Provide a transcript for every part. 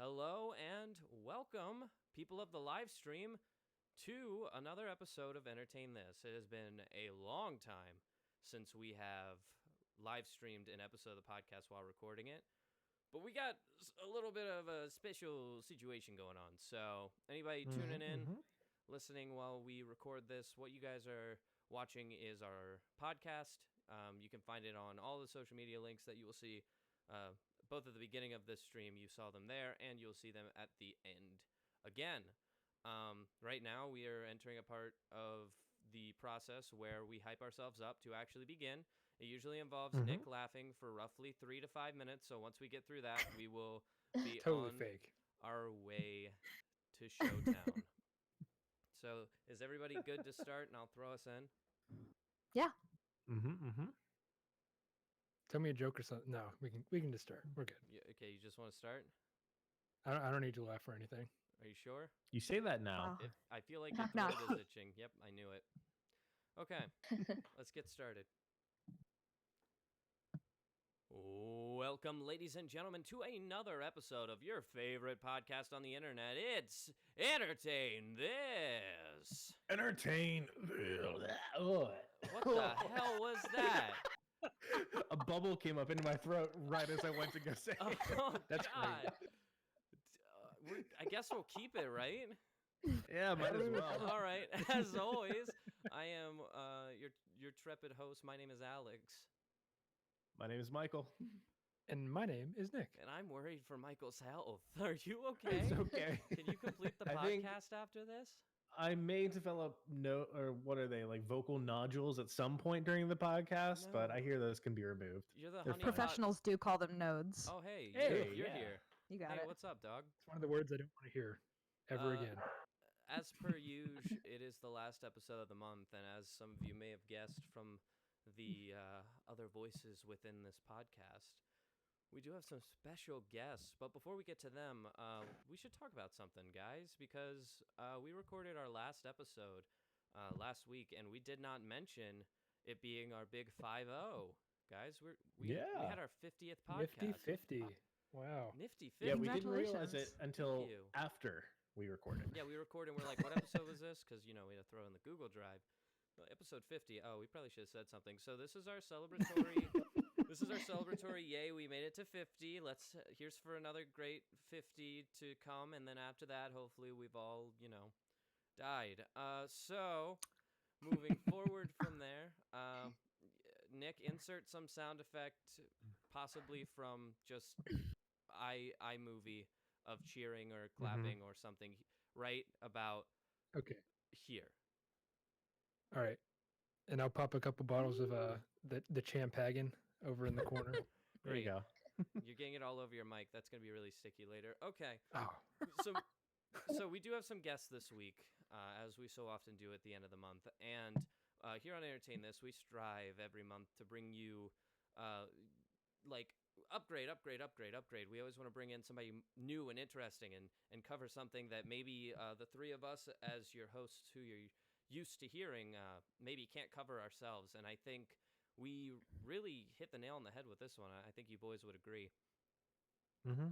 Hello and welcome, people of the live stream, to another episode of Entertain This. It has been a long time since we have live streamed an episode of the podcast while recording it, but we got a little bit of a special situation going on. So anybody tuning in, listening while we record this, what you guys are watching is our podcast. You can find it on all the social media links that you will see. Both at the beginning of this stream, you saw them there, and you'll see them at the end again. Right now, we are entering a part of the process where we hype ourselves up to actually begin. It usually involves Nick laughing for roughly 3 to 5 minutes, so once we get through that, we will be Totally on fake. our way to Showtown. So, is everybody good to start, and I'll throw us in? Yeah. Tell me a joke or something. No, we can just start. We're good. Yeah, okay, you just want to start? I don't need to laugh or anything. Are you sure? You say that now. Oh. I feel like your No. throat is itching. Yep, I knew it. Okay, let's get started. Welcome, ladies and gentlemen, to another episode of your favorite podcast on the internet. It's Entertain This. Entertain. What the hell was that? A bubble came up into my throat right as I went to go say it. Oh, That's God. I guess we'll keep it, right? Yeah, might as well. All right. As always, I am your trepid host. My name is Alex. My name is Michael. And my name is Nick. And I'm worried for Michael's health. Are you okay? It's okay. Can you complete the I think- podcast after this? I may develop what are they, like vocal nodules at some point during the podcast, No. but I hear those can be removed. You're the They're honey fine. Professionals do call them nodes. Oh, hey, Hey, you're yeah. here. You got Hey, it. what's up, dog? It's one of the words I don't want to hear ever again. As per usual, it is the last episode of the month, and as some of you may have guessed from the other voices within this podcast, we do have some special guests. But before we get to them, we should talk about something, guys, because we recorded our last episode last week, and we did not mention it being our big 5-0. Guys, we had our 50th podcast. 50-50. Wow. Nifty 50. Yeah, we didn't realize Congratulations. it until Thank you. after we recorded. Yeah, we recorded and we're like, what episode was this? Because, we had to throw in the Google Drive. Well, episode 50. Oh, we probably should have said something. So this is our celebratory, yay, we made it to 50. Here's for another great 50 to come. And then after that, hopefully we've all, died. So moving forward from there, Nick, insert some sound effect, possibly from just iMovie of cheering or clapping or something right about Okay. here. All right. And I'll pop a couple bottles of the Champagne over in the corner. There you go. You're getting it all over your mic. That's going to be really sticky later. Okay. Oh. So we do have some guests this week, as we so often do at the end of the month. And here on Entertain This, we strive every month to bring you, upgrade. We always want to bring in somebody new and interesting and cover something that maybe the three of us as your hosts who you're used to hearing maybe can't cover ourselves. And I think we really hit the nail on the head with this one. I think you boys would agree.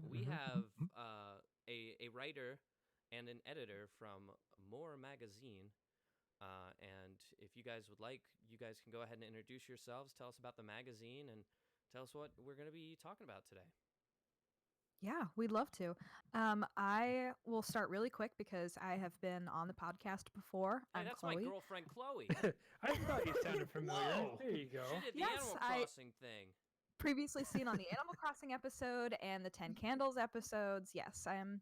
We have a writer and an editor from More Magazine. And if you guys would like, you guys can go ahead and introduce yourselves, tell us about the magazine, and tell us what we're going to be talking about today. Yeah, we'd love to. I will start really quick because I have been on the podcast before. Hey, I'm that's Chloe. my girlfriend, Chloe. I thought you sounded familiar. Whoa. There you go. She did the Yes, Animal I- Crossing thing. Previously seen on the Animal Crossing episode and the 10 Candles episodes. Yes, I'm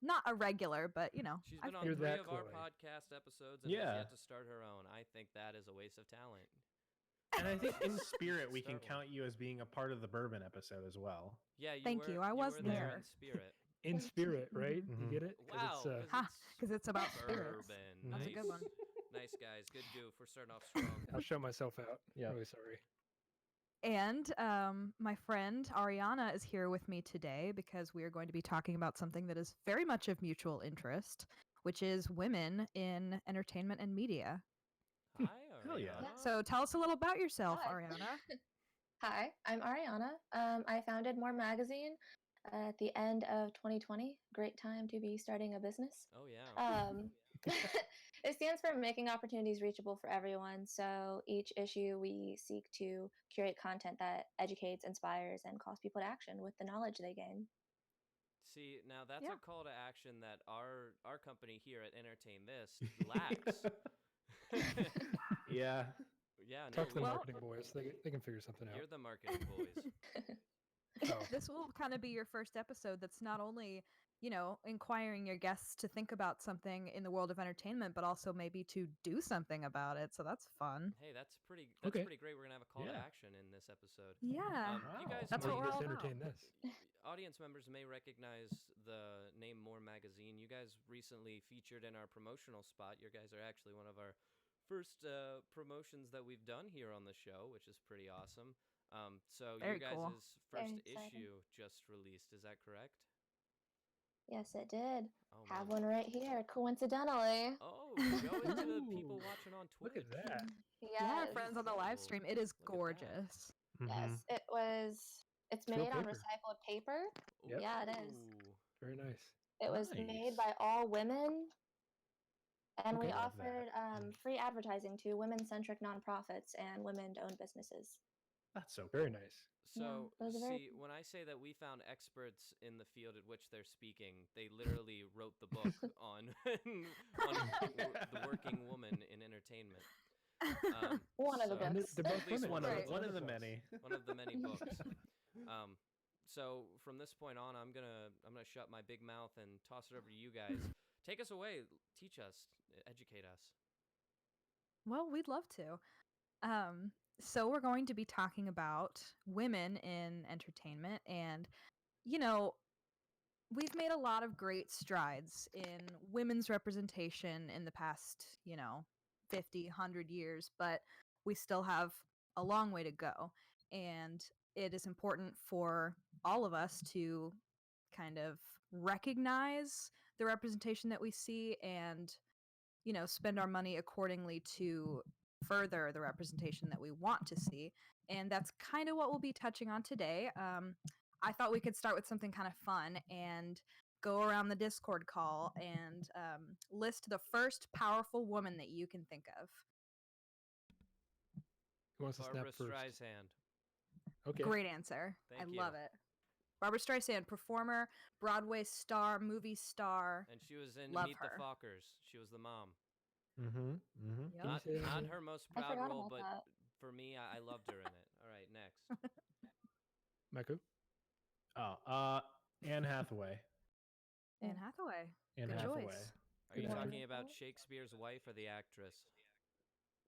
not a regular, but She's I've been on You're 3 that of our Chloe. podcast episodes and has Yeah. yet to start her own. I think that is a waste of talent. And I think in spirit, we can Start one. count you as being a part of the bourbon episode as well. Yeah, Thank you. I was were there. in spirit. In spirit, right? You Mhm. get it? 'Cause Wow. it's, Ha, because it's about spirits. Bourbon. That's nice. a good one. Nice, guys. Good goof. We're starting off strong. I'll show myself out. Yeah. Really sorry. And my friend Ariana is here with me today because we are going to be talking about something that is very much of mutual interest, which is women in entertainment and media. Hi, Hell yeah. Ariana. So tell us a little about yourself, Hi. Ariana. Hi, I'm Ariana. I founded More Magazine at the end of 2020. Great time to be starting a business. Oh yeah. Um, it stands for Making Opportunities Reachable for Everyone. So each issue, we seek to curate content that educates, inspires, and calls people to action with the knowledge they gain. See, now that's Yeah. a call to action that our company here at Entertain This lacks. Yeah. Yeah, no, Talk to the we, Well- marketing boys. They can figure something out. you're the marketing boys. Oh. This will kind of be your first episode that's not only, inquiring your guests to think about something in the world of entertainment, but also maybe to do something about it. So that's fun. Hey, that's pretty Okay. great. We're gonna have a call to Yeah. action in this episode. Yeah. You Wow. guys That's may, what we're all Let's about. entertain this. audience members may recognize the name More Magazine. You guys recently featured in our promotional spot. You guys are actually one of our first promotions that we've done here on the show, which is pretty awesome. So Very you guys' cool. first Very exciting. issue just released. Is that correct? Yes, it did. Oh, Have man. one right here, coincidentally. Oh, show it to the people Ooh, watching on Look Twitch. at that. Yeah, Yes. friends on the live Cool. stream. It is Look at that. gorgeous. Yes, it's real made on paper. recycled paper. Yep. Yeah, it is. Ooh. Very nice. It was Nice. made by all women. And we Okay. Love that. offered free advertising to women-centric nonprofits and women-owned businesses. That's so Very cool. nice. So, it was a very- see, when I say that we found experts in the field at which they're speaking, they literally wrote the book on, the working woman in entertainment. One of the so- And books. they're both At least women. one One of of, the- one of the Wonderful. many. One of the many books. So from this point on, I'm gonna shut my big mouth and toss it over to you guys. Take us away. Teach us. Educate us. Well, we'd love to. So we're going to be talking about women in entertainment, and we've made a lot of great strides in women's representation in the past, 50, 100 years, but we still have a long way to go. And it is important for all of us to kind of recognize the representation that we see and, spend our money accordingly to further the representation that we want to see. And that's kind of what we'll be touching on today. I thought we could start with something kind of fun and go around the Discord call and list the first powerful woman that you can think of. Who wants to snap Barbara first? Streisand. Okay. Great answer. I Thank you. love it. Barbara Streisand, performer, Broadway star, movie star. And she was in Love Meet her. the Fockers. She was the mom. Mm-hmm. Mm-hmm. Yep. Not, Can you say not that? her most I proud forgot role, about but that. for me, I loved her in it. All right, next. Michael? Oh, Anne Hathaway. Anne Hathaway. Anne Good Hathaway. choice. Are you Good talking actor. about Shakespeare's wife or the actress?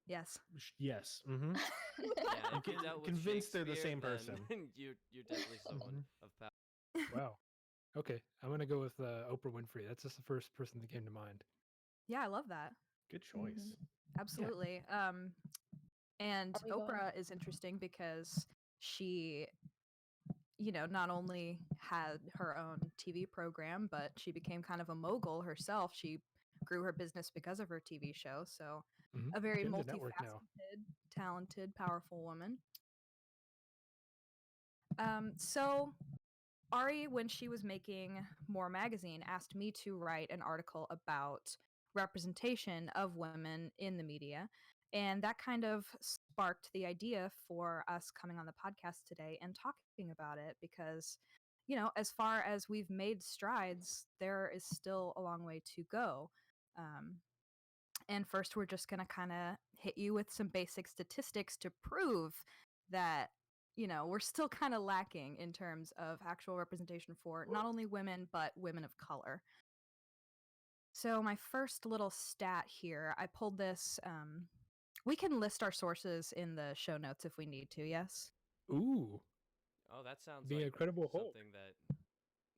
Yes. Yes. Mm-hmm. Yeah, I'm if you con- dealt with convinced they're the Shakespeare, same then person. you're definitely someone of power. Wow. Okay. I'm going to go with Oprah Winfrey. That's just the first person that came to mind. Yeah, I love that. Good choice. Absolutely. And Are we going- Oprah is interesting because she, not only had her own TV program, but she became kind of a mogul herself. She grew her business because of her TV show. So Mhm. a very She owns a network now. multifaceted, talented, powerful woman. So Ari, when she was making More Magazine, asked me to write an article about representation of women in the media. And that kind of sparked the idea for us coming on the podcast today and talking about it because, as far as we've made strides, there is still a long way to go. And first, we're just going to kind of hit you with some basic statistics to prove that, we're still kind of lacking in terms of actual representation for not only women, but women of color. So, my first little stat here, I pulled this. We can list our sources in the show notes if we need to, yes? Ooh. Oh, that sounds Be like a credible Hulk. something that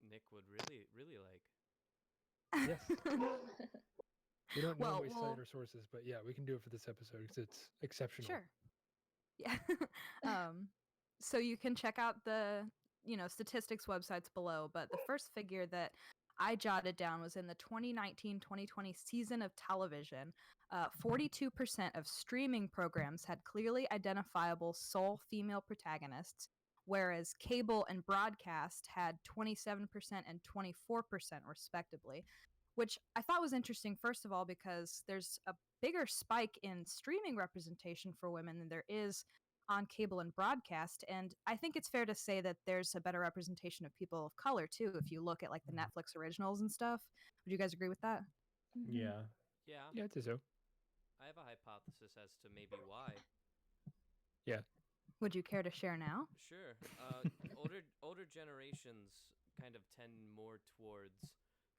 Nick would really, really like. Yes. We don't Well, normally we'll- cite our sources, but yeah, we can do it for this episode because it's exceptional. Sure. Yeah. So you can check out the, statistics websites below, but the first figure that I jotted down was in the 2019-2020 season of television. 42% of streaming programs had clearly identifiable sole female protagonists, whereas cable and broadcast had 27% and 24% respectively, which I thought was interesting, first of all, because there's a bigger spike in streaming representation for women than there is on cable and broadcast. And I think it's fair to say that there's a better representation of people of color, too, if you look at like the Netflix originals and stuff. Would you guys agree with that? Mhm. Yeah. Yeah, Yeah, I'd say so. I have a hypothesis as to maybe why. Would you care to share now? Sure. Older generations kind of tend more towards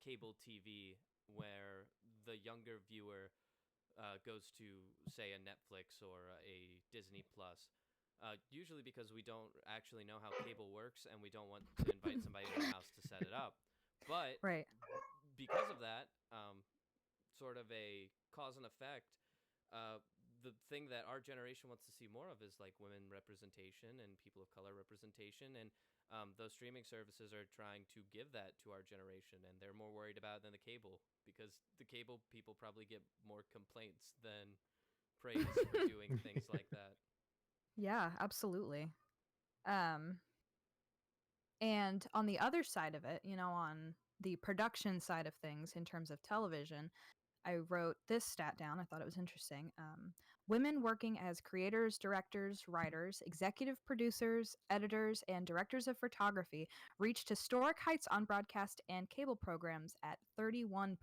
cable TV, where the younger viewer goes to, say, a Netflix or a Disney Plus. Usually because we don't actually know how cable works, and we don't want to invite somebody to our house to set it up. But Right. because of that, sort of a cause and effect, the thing that our generation wants to see more of is like women representation and people of color representation, and those streaming services are trying to give that to our generation, and they're more worried about it than the cable, because the cable people probably get more complaints than praise for doing things like that. Yeah, absolutely. And on the other side of it, on the production side of things in terms of television, I wrote this stat down. I thought it was interesting. Women working as creators, directors, writers, executive producers, editors, and directors of photography reached historic heights on broadcast and cable programs at 31%.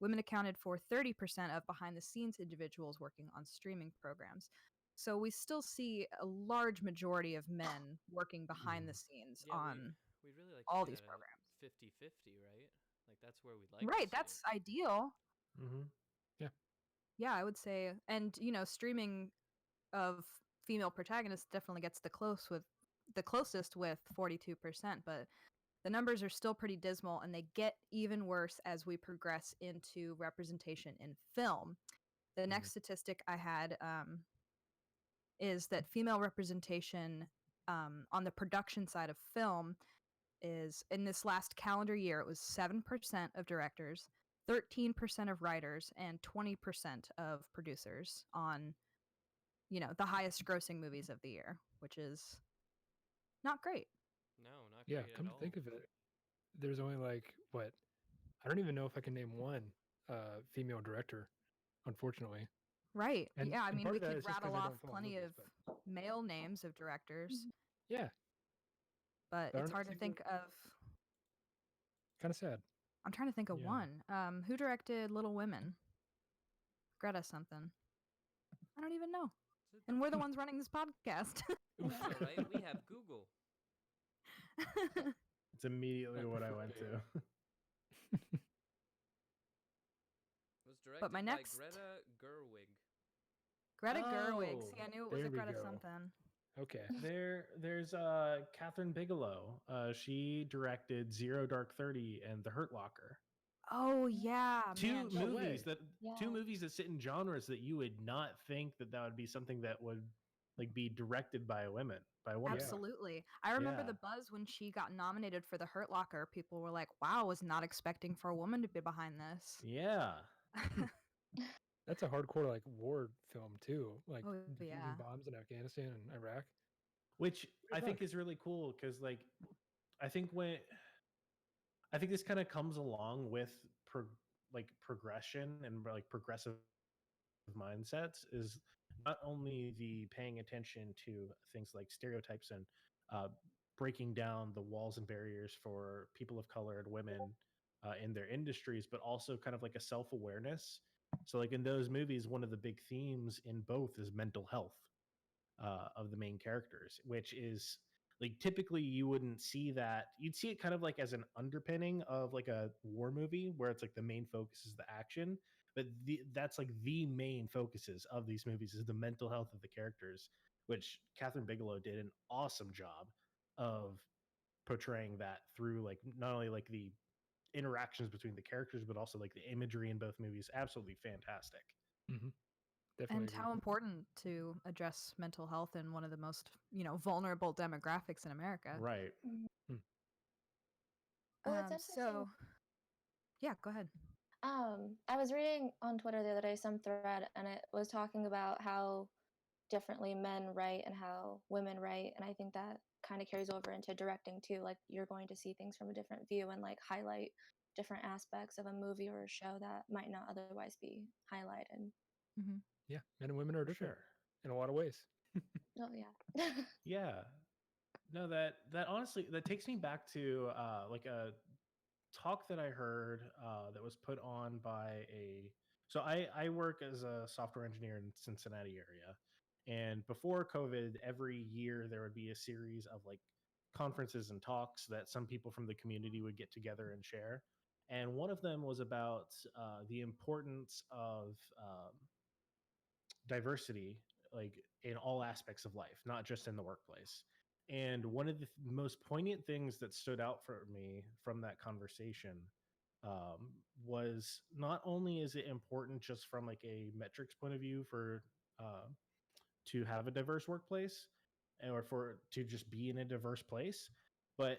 Women accounted for 30% of behind the scenes individuals working on streaming programs. So we still see a large majority of men working behind the scenes Yeah, on we'd really like all to see these that programs. 50-50, right? Like that's where we'd like to Right, see that's it. ideal. Mm-hmm. Yeah, I would say, and streaming of female protagonists definitely gets the closest with 42%, but the numbers are still pretty dismal, and they get even worse as we progress into representation in film. The next statistic I had is that female representation on the production side of film is, in this last calendar year, it was 7% of directors, 13% of writers, and 20% of producers on, the highest grossing movies of the year, which is not great. No, not Yeah, great come at to all. think of it, there's only like what, I don't even know if I can name one female director, unfortunately. Right. And Yeah, I and mean, part we of that could is just rattle because I off don't follow plenty movies, of but male names of directors, yeah, but But I it's don't hard to think of. kind of sad. I'm trying to think of Yeah. one. Who directed Little Women? Greta something. I don't even know. And we're the ones running this podcast. That's all right. We have Google. It's immediately Right, what I before went we, to. It was directed my by next- Greta Gerwig. Greta Gerwig. Oh, See, I knew it was there a we Greta go. something. Okay. There's Catherine Bigelow. She directed Zero Dark 30 and The Hurt Locker. Oh yeah, man. Two No movies way. that Yeah. two movies that sit in genres that you would not think that would be something that would like be directed by a woman. Absolutely. I remember Yeah. the buzz when she got nominated for The Hurt Locker. People were like, "Wow, was not expecting for a woman to be behind this." Yeah. That's a hardcore like war film too, like Oh, defusing yeah. bombs in Afghanistan and Iraq. Which I Good think luck. is really cool because like I think this kind of comes along with progression and like progressive mindsets is not only the paying attention to things like stereotypes and breaking down the walls and barriers for people of color and women in their industries, but also kind of like a self-awareness. So like in those movies, one of the big themes in both is mental health of the main characters, which is like typically you wouldn't see that. You'd see it kind of like as an underpinning of like a war movie where it's like the main focus is the action, but that's like the main focuses of these movies is the mental health of the characters, which Catherine Bigelow did an awesome job of portraying that through like not only like the interactions between the characters but also like the imagery in both movies. Absolutely fantastic. Definitely And agree. how important to address mental health in one of the most, vulnerable demographics in America. Right. Well, it's interesting. So, yeah, go ahead. I was reading on Twitter the other day some thread, and it was talking about how differently men write and how women write, and I think that kind of carries over into directing too. Like you're going to see things from a different view and like highlight different aspects of a movie or a show that might not otherwise be highlighted. Hmm. Yeah, men and women are For different sure. in a lot of ways. Oh yeah. Yeah. No, that honestly that takes me back to like a talk that I heard that was put on by a so I work as a software engineer in Cincinnati area. And before COVID, every year there would be a series of like conferences and talks that some people from the community would get together and share. And one of them was about the importance of diversity, like in all aspects of life, not just in the workplace. And one of the most poignant things that stood out for me from that conversation was not only is it important just from like a metrics point of view for uh, to have a diverse workplace or for to just be in a diverse place, but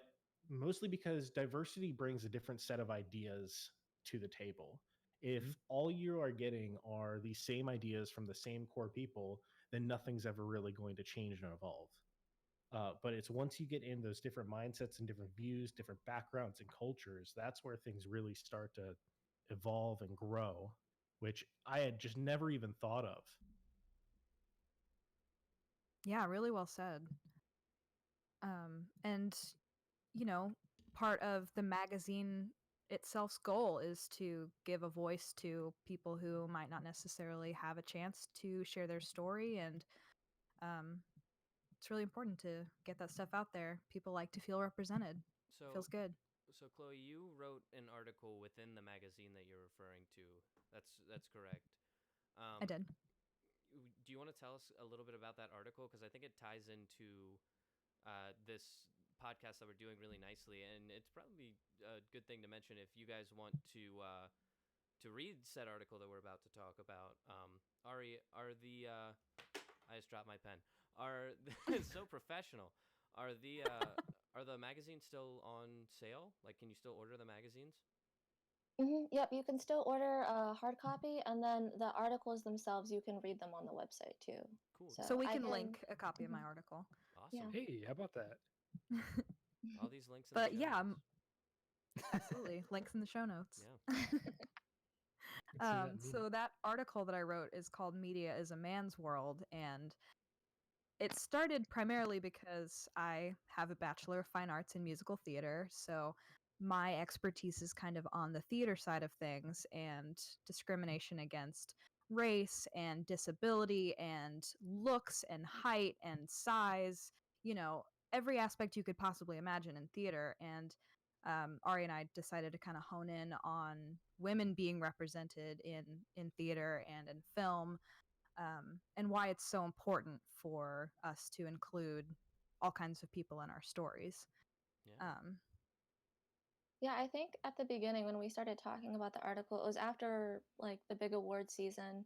mostly because diversity brings a different set of ideas to the table. If Mhm. all you are getting are the same ideas from the same core people, then nothing's ever really going to change and evolve. But it's once you get in those different mindsets and different views, different backgrounds and cultures, that's where things really start to evolve and grow, which I had just never even thought of. Yeah, really well said. And you know, part of the magazine itself's goal is to give a voice to people who might not necessarily have a chance to share their story, and um, it's really important to get that stuff out there. People like to feel represented. So, Feels good. so Chloe, you wrote an article within the magazine that you're referring to. That's correct. I did. Do you want to tell us a little bit about that article? Because I think it ties into this podcast that we're doing really nicely, and it's probably a good thing to mention if you guys want to read said article that we're about to talk about. Ari, I just dropped my pen. It's so professional. Are the magazines still on sale? Like, can you still order the magazines? Yep, you can still order a hard copy, and then the articles themselves, you can read them on the website too. Cool. So So we I can can, link a copy of my Mhm. article. Awesome. Yeah. Hey, how about that? All these links in But the show yeah, notes. absolutely. Links in the show notes. Yeah. Let's see that meme. So that article that I wrote is called Media is a Man's World, and it started primarily because I have a Bachelor of Fine Arts in musical theater, so my expertise is kind of on the theater side of things and discrimination against race and disability and looks and height and size, you know, every aspect you could possibly imagine in theater. And Ari and I decided to kind of hone in on women being represented in theater and in film, and why it's so important for us to include all kinds of people in our stories. Yeah. Yeah, I think at the beginning when we started talking about the article, it was after like the big award season.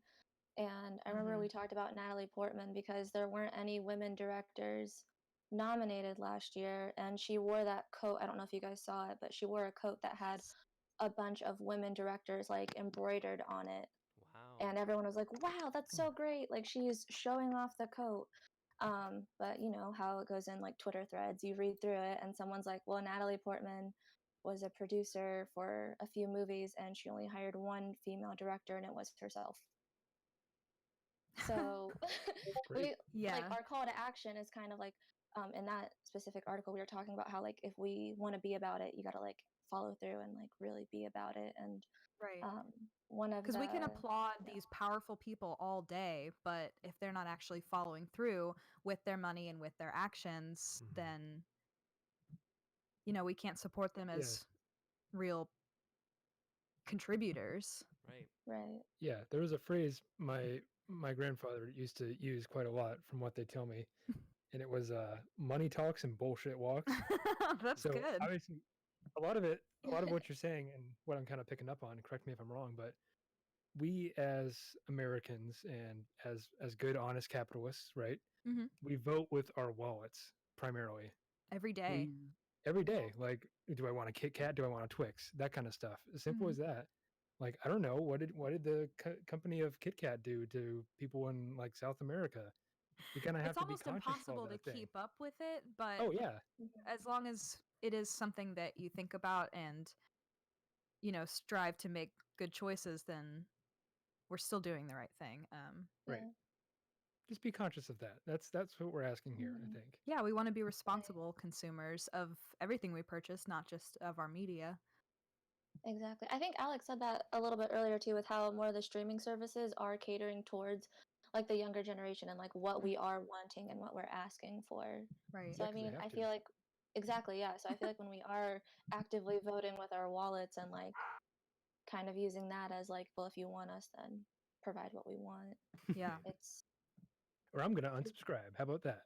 And I remember Mhm. we talked about Natalie Portman because there weren't any women directors nominated last year. And she wore that coat. I don't know if you guys saw it, but she wore a coat that had a bunch of women directors like embroidered on it. Wow. And everyone was like, wow, that's so great. Like she's showing off the coat. But you know how it goes in like Twitter threads. You read through it, and someone's like, well, Natalie Portman was a producer for a few movies, and she only hired one female director, and it was herself. So Great. we like Yeah. our call to action is kind of like in that specific article we were talking about how like if we want to be about it, you got to like follow through and like really be about it. And Right. one of Because we can the applaud yeah. these powerful people all day, but if they're not actually following through with their money and with their actions, Mhm. then, you know, we can't support them Yeah. as real contributors. Right. Right. Yeah, there was a phrase my grandfather used to use quite a lot from what they tell me, and it was money talks and bullshit walks. That's So good. obviously a lot of what you're saying and what I'm kind of picking up on, correct me if I'm wrong, but we as Americans and as good honest capitalists, right? Hmm. We vote with our wallets primarily. Every day. We every day, like, do I want a Kit Kat? Do I want a Twix? That kind of stuff. As simple Mhm. as that. Like, I don't know, what did the company of Kit Kat do to people in like South America? You kind of have It's to be almost conscious of all impossible to that thing. keep up with it, but Oh yeah, Mhm. as long as it is something that you think about and strive to make good choices, then we're still doing the right thing. right. Yeah. Just be conscious of that. That's what we're asking here, I Mhm. think. Yeah, we want to be responsible consumers of everything we purchase, not just of our media. Exactly. I think Alex said that a little bit earlier too, with how more of the streaming services are catering towards like the younger generation and like what we are wanting and what we're asking for. Right. So Yeah, I 'cause they mean, have I to. feel like exactly, yeah. So I feel like when we are actively voting with our wallets and like kind of using that as like, well, if you want us, then provide what we want. Yeah. It's Or I'm gonna unsubscribe. How about that?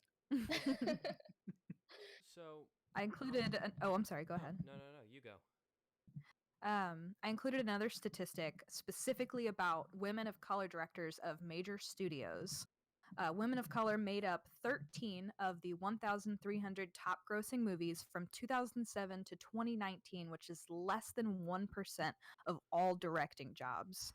So, I included oh, I'm sorry, go ahead. no, you go. I included another statistic specifically about women of color directors of major studios. Women of color made up 13 of the 1,300 top grossing movies from 2007 to 2019, which is less than 1% of all directing jobs.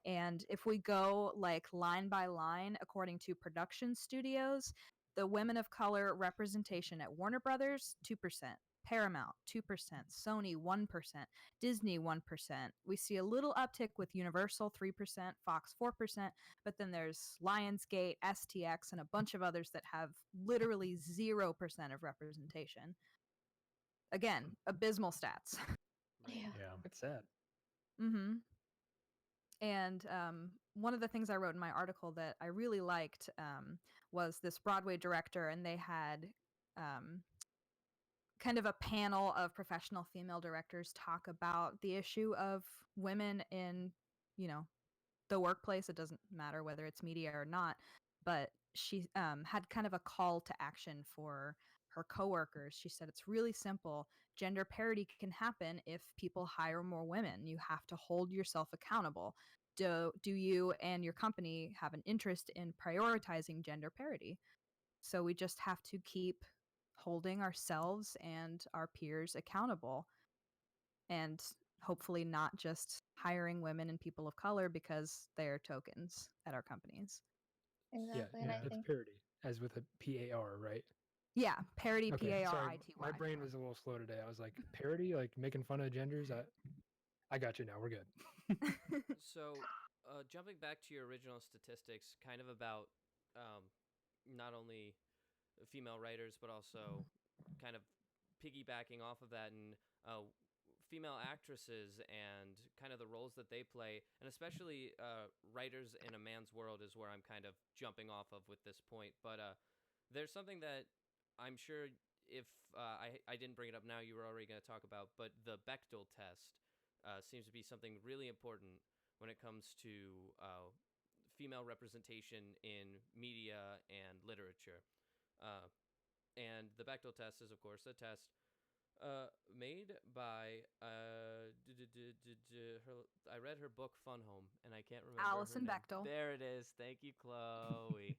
And if we go like line by line, according to production studios, the women of color representation at Warner Brothers, 2%. Paramount, 2%, Sony, 1%, Disney, 1%. We see a little uptick with Universal, 3%, Fox, 4%, but then there's Lionsgate, STX, and a bunch of others that have literally 0% of representation. Again, abysmal stats. Right. yeah. Yeah. It's sad. Mm-hmm. And one of the things I wrote in my article that I really liked was this Broadway director, and they had kind of a panel of professional female directors talk about the issue of women in, the workplace. It doesn't matter whether it's media or not, but she had kind of a call to action for her coworkers. She said it's really simple. Gender parity can happen if people hire more women. You have to hold yourself accountable. Do you and your company have an interest in prioritizing gender parity? So we just have to keep holding ourselves and our peers accountable, and hopefully not just hiring women and people of color because they're tokens at our companies. Yeah, Exactly. And I that's think parody, as with a PAR, right? Yeah, parity, Okay, sorry. PARITY. My brain was a little slow today. I was like, parody, like making fun of genders. I got you now. We're good. So, jumping back to your original statistics, kind of about not only female writers, but also kind of piggybacking off of that, and female actresses and kind of the roles that they play, and especially writers in a man's world is where I'm kind of jumping off of with this point. But there's something that I'm sure if I didn't bring it up now, you were already going to talk about, but the Bechdel test seems to be something really important when it comes to female representation in media and literature. And the Bechdel test is, of course, a test made by I read her book Fun Home, and I can't remember Alison her name. Bechdel. There it is. Thank you, Chloe.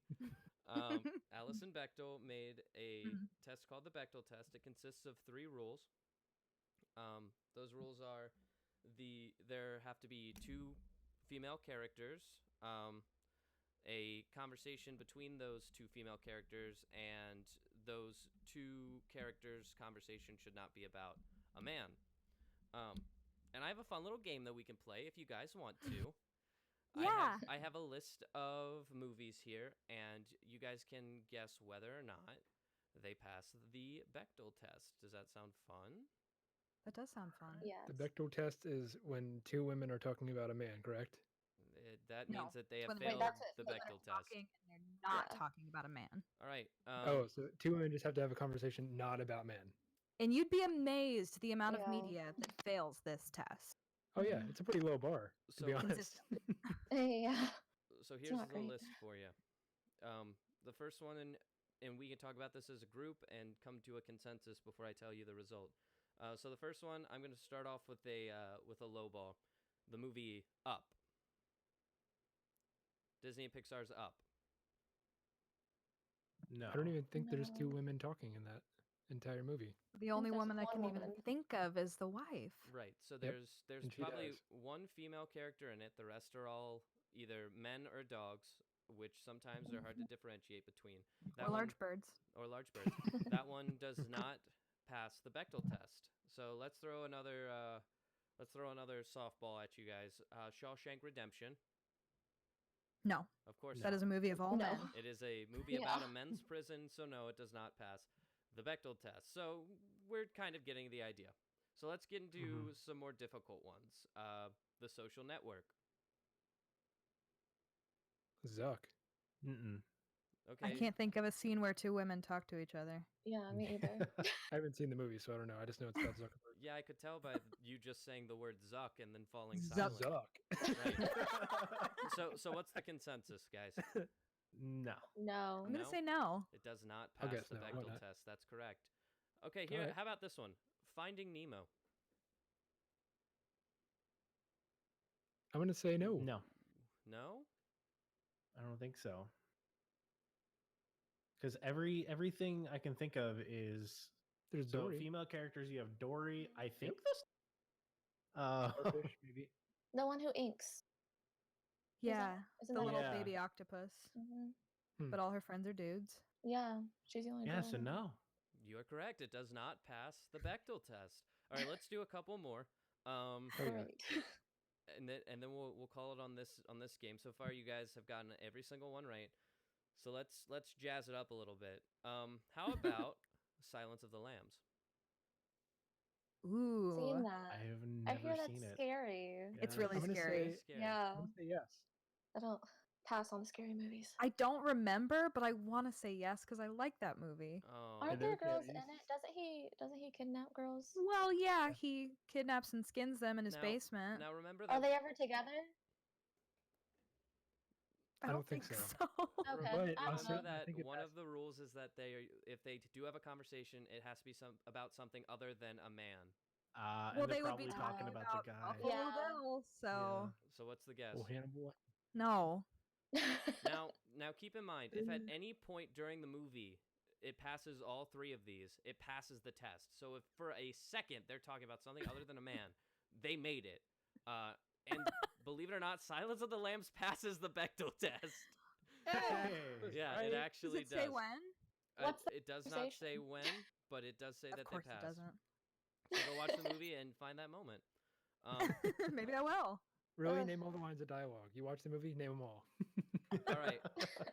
Alison Bechdel made a Mhm. test called the Bechdel test. It consists of 3 rules. Those rules are there have to be 2 female characters, a conversation between those 2 female characters, and those 2 characters' conversation should not be about a man. And I have a fun little game that we can play if you guys want to. Yeah. I have a list of movies here, and you guys can guess whether or not they pass the Bechdel test. Does that sound fun? That does sound fun. yes. The Bechdel test is when 2 women are talking about a man, correct? That No, means that they it's have when failed that's it. the women Bechdel are test. talking and they're not Yeah. talking about a man. All right. Oh, so 2 women just have to have a conversation not about men. And you'd be amazed the amount of Yeah. media that fails this test. Oh yeah, Mhm. it's a pretty low bar, to be So- honest. Yeah. So here's not the great. list for you. The first one, and we can talk about this as a group and come to a consensus before I tell you the result. So the first one, I'm going to start off with a low ball. The movie Up. Disney and Pixar's Up. No. I don't even think there's 2 No. women talking in that entire movie. The only there's woman I one can even woman. think of is the wife. Right. So Yep, there's and she probably dies. one female character in it. The rest are all either men or dogs. which sometimes they're hard to differentiate between. Or large birds. Or large birds. That one does not pass the Bechdel test. So let's throw another softball at you guys. Shawshank Redemption. No, Of course, that is a movie of all No. men. it is a movie about a men's prison, so no, it does not pass the Bechdel test. So we're kind of getting the idea. So let's get into some more difficult ones. The Social Network. Zuck. Mm-mm. Okay. I can't think of a scene where two women talk to each other. Yeah, me either. I haven't seen the movie, so I don't know. I just know it's about Zuckerberg. Yeah, I could tell by you just saying the word Zuck and then falling Zuck. silent. Zuck. Right. So what's the consensus, guys? No. No. I'm gonna No? say no. It does not I'll pass guess the no, why Bechdel not? test. That's correct. Okay, here. Alright. How about this one? Finding Nemo. I'm gonna say no. No, No? I don't think so. Because everything I can think of is There's so Dory. female characters. You have Dory. I think Yep. this. Starfish, maybe. The one who inks. Yeah, Isn't the that little Yeah. baby octopus. Hmm. But all her friends are dudes. Yeah, she's the only. Yeah. girl So in it. no. You are correct. It does not pass the Bechdel test. All right, let's do a couple more. Oh, yeah. Great. And then we'll call it on this game. So far, you guys have gotten every single one right. So let's jazz it up a little bit. How about Silence of the Lambs? Ooh, Seen I that. have I hear never that's seen it. scary. it's Yeah. really I'm gonna scary. say- Scary. Yeah, I'm gonna say yes. I don't pass on the scary movies. I don't remember, but I want to say yes because I like that movie. Oh, Aren't know there girls in Carrie's- it? Doesn't he kidnap girls? Well, yeah, he kidnaps and skins them in his Now- basement. now remember Are that. they ever together? I don't think so. Okay. But I I'll don't say- know. Remember that think it one passed. of the rules is that if they do have a conversation, it has to be about something other than a man. Well, And they're they would be probably talking about the guy. Buffalo Yeah. Bill, so So what's the guess? Oh, Hannibal. no. Now keep in mind, if at any point during the movie it passes all three of these, it passes the test. So if for a second they're talking about something other than a man, they made it. And believe it or not, Silence of the Lambs passes the Bechdel test. Hey. Yeah, Right? it Does actually it say when? What's the It does not say conversation? when, but it does say Of that course they it passed. doesn't. So go watch the movie and find that moment. Maybe I will. Really? Ugh. Name all the lines of dialogue. You watch the movie, name them all. All right.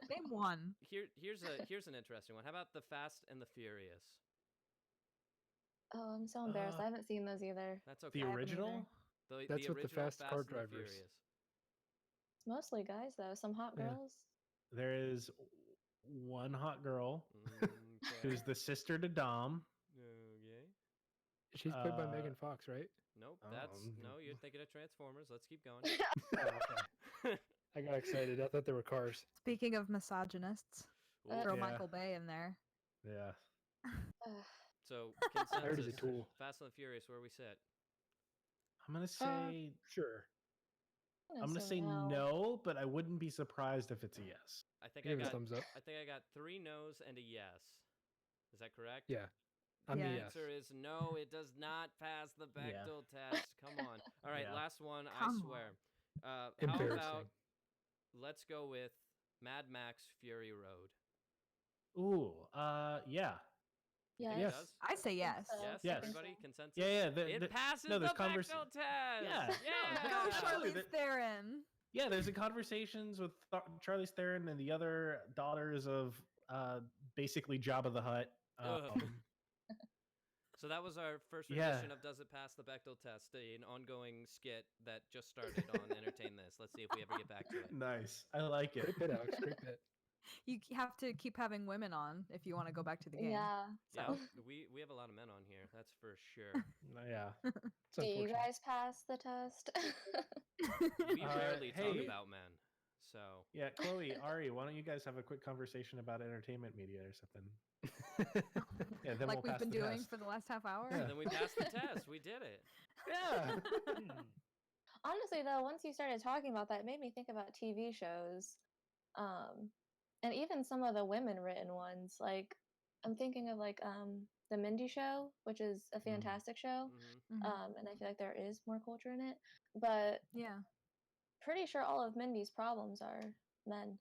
Name one. Here's an interesting one. How about The Fast and the Furious? Oh, I'm so embarrassed. I haven't seen those either. That's okay. The haven't original? The That's with the original fast car and the drivers. Furious. It's mostly guys though. Some hot Yeah. girls. There is one hot girl who's Okay. the sister to Dom. Okay. She's played by Uh, Megan Fox, right? Nope. That's no. Um, You're thinking of Transformers. Let's keep going. Oh, okay. I got excited. I thought there were cars. Speaking of misogynists, Ooh, throw Yeah. Michael Bay in there. Yeah. Ugh. So I heard he's a consensus. tool. Fast and the Furious. Where we sit? I'm gonna say Sure. I'm gonna say no, but I wouldn't be surprised if it's a yes. I think Give I it a got. thumbs up. I think I got 3 no's and a yes. Is that correct? Yeah. I'm Yeah. the The yes. answer is no. It does not pass the Yeah. Bechdel test. Come on. All right, Yeah. last one. Come I swear. How Embarrassing. about let's go with Mad Max Fury Road? Ooh, yeah. Yes. Yes. Does? I say yes. so. Yes. Yes. Everybody consensus. Yeah. It passes no, the there's convers- Bechdel test. Yeah. Yeah. Go Absolutely. Charlize Theron. Yeah, there's a conversations with Charlize Theron and the other daughters of basically Jabba the Hutt. Ugh. So that was our first Yeah. rendition of Does It Pass the Bechdel Test, an ongoing skit that just started on Entertain This. Let's see if we ever get back to it. Nice. I like it. Great bit, Alex. Great bit. You have to keep having women on if you want to go back to the game. Yeah. Yeah, So. we have a lot of men on here. That's for sure. Yeah. It's Do you unfortunate. guys pass the test? We rarely talk hey. about men. So Yeah, Chloe, Ari, why don't you guys have a quick conversation about entertainment media or something? Yeah, then Like we'll we've pass been the doing test. for the last half hour. Yeah. then we passed the test. We did it. Yeah. Honestly, though, once you started talking about that, it made me think about TV shows, and even some of the women-written ones. Like, I'm thinking of like the Mindy Show, which is a fantastic show, Mhm. Mhm. and I feel like there is more culture in it. But Yeah. pretty sure all of Mindy's problems are men.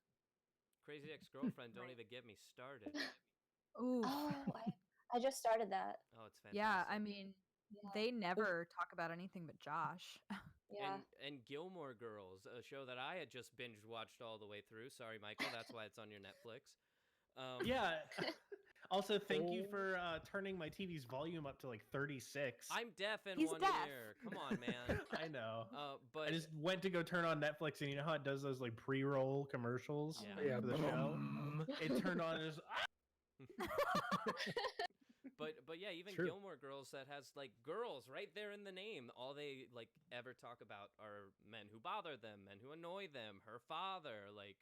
Crazy Ex-Girlfriend, don't even get me started. Ooh. Oh, I just started that. Oh, it's fantastic. Yeah, I mean, Yeah. they never talk about anything but Josh. Yeah. And Gilmore Girls, a show that I had just binge watched all the way through. Sorry, Michael, that's why it's on your Netflix. Yeah. Also, thank you Oh. for turning my TV's volume up to like 36. I'm deaf in He's one deaf. ear. Come on, man. I know. But I just went to go turn on Netflix, and you know how it does those like pre-roll commercials Yeah. Yeah. for the show? boom. It turned on and just but yeah, even True. Gilmore Girls that has like girls right there in the name. All they like ever talk about are men who bother them, men who annoy them, her father. Like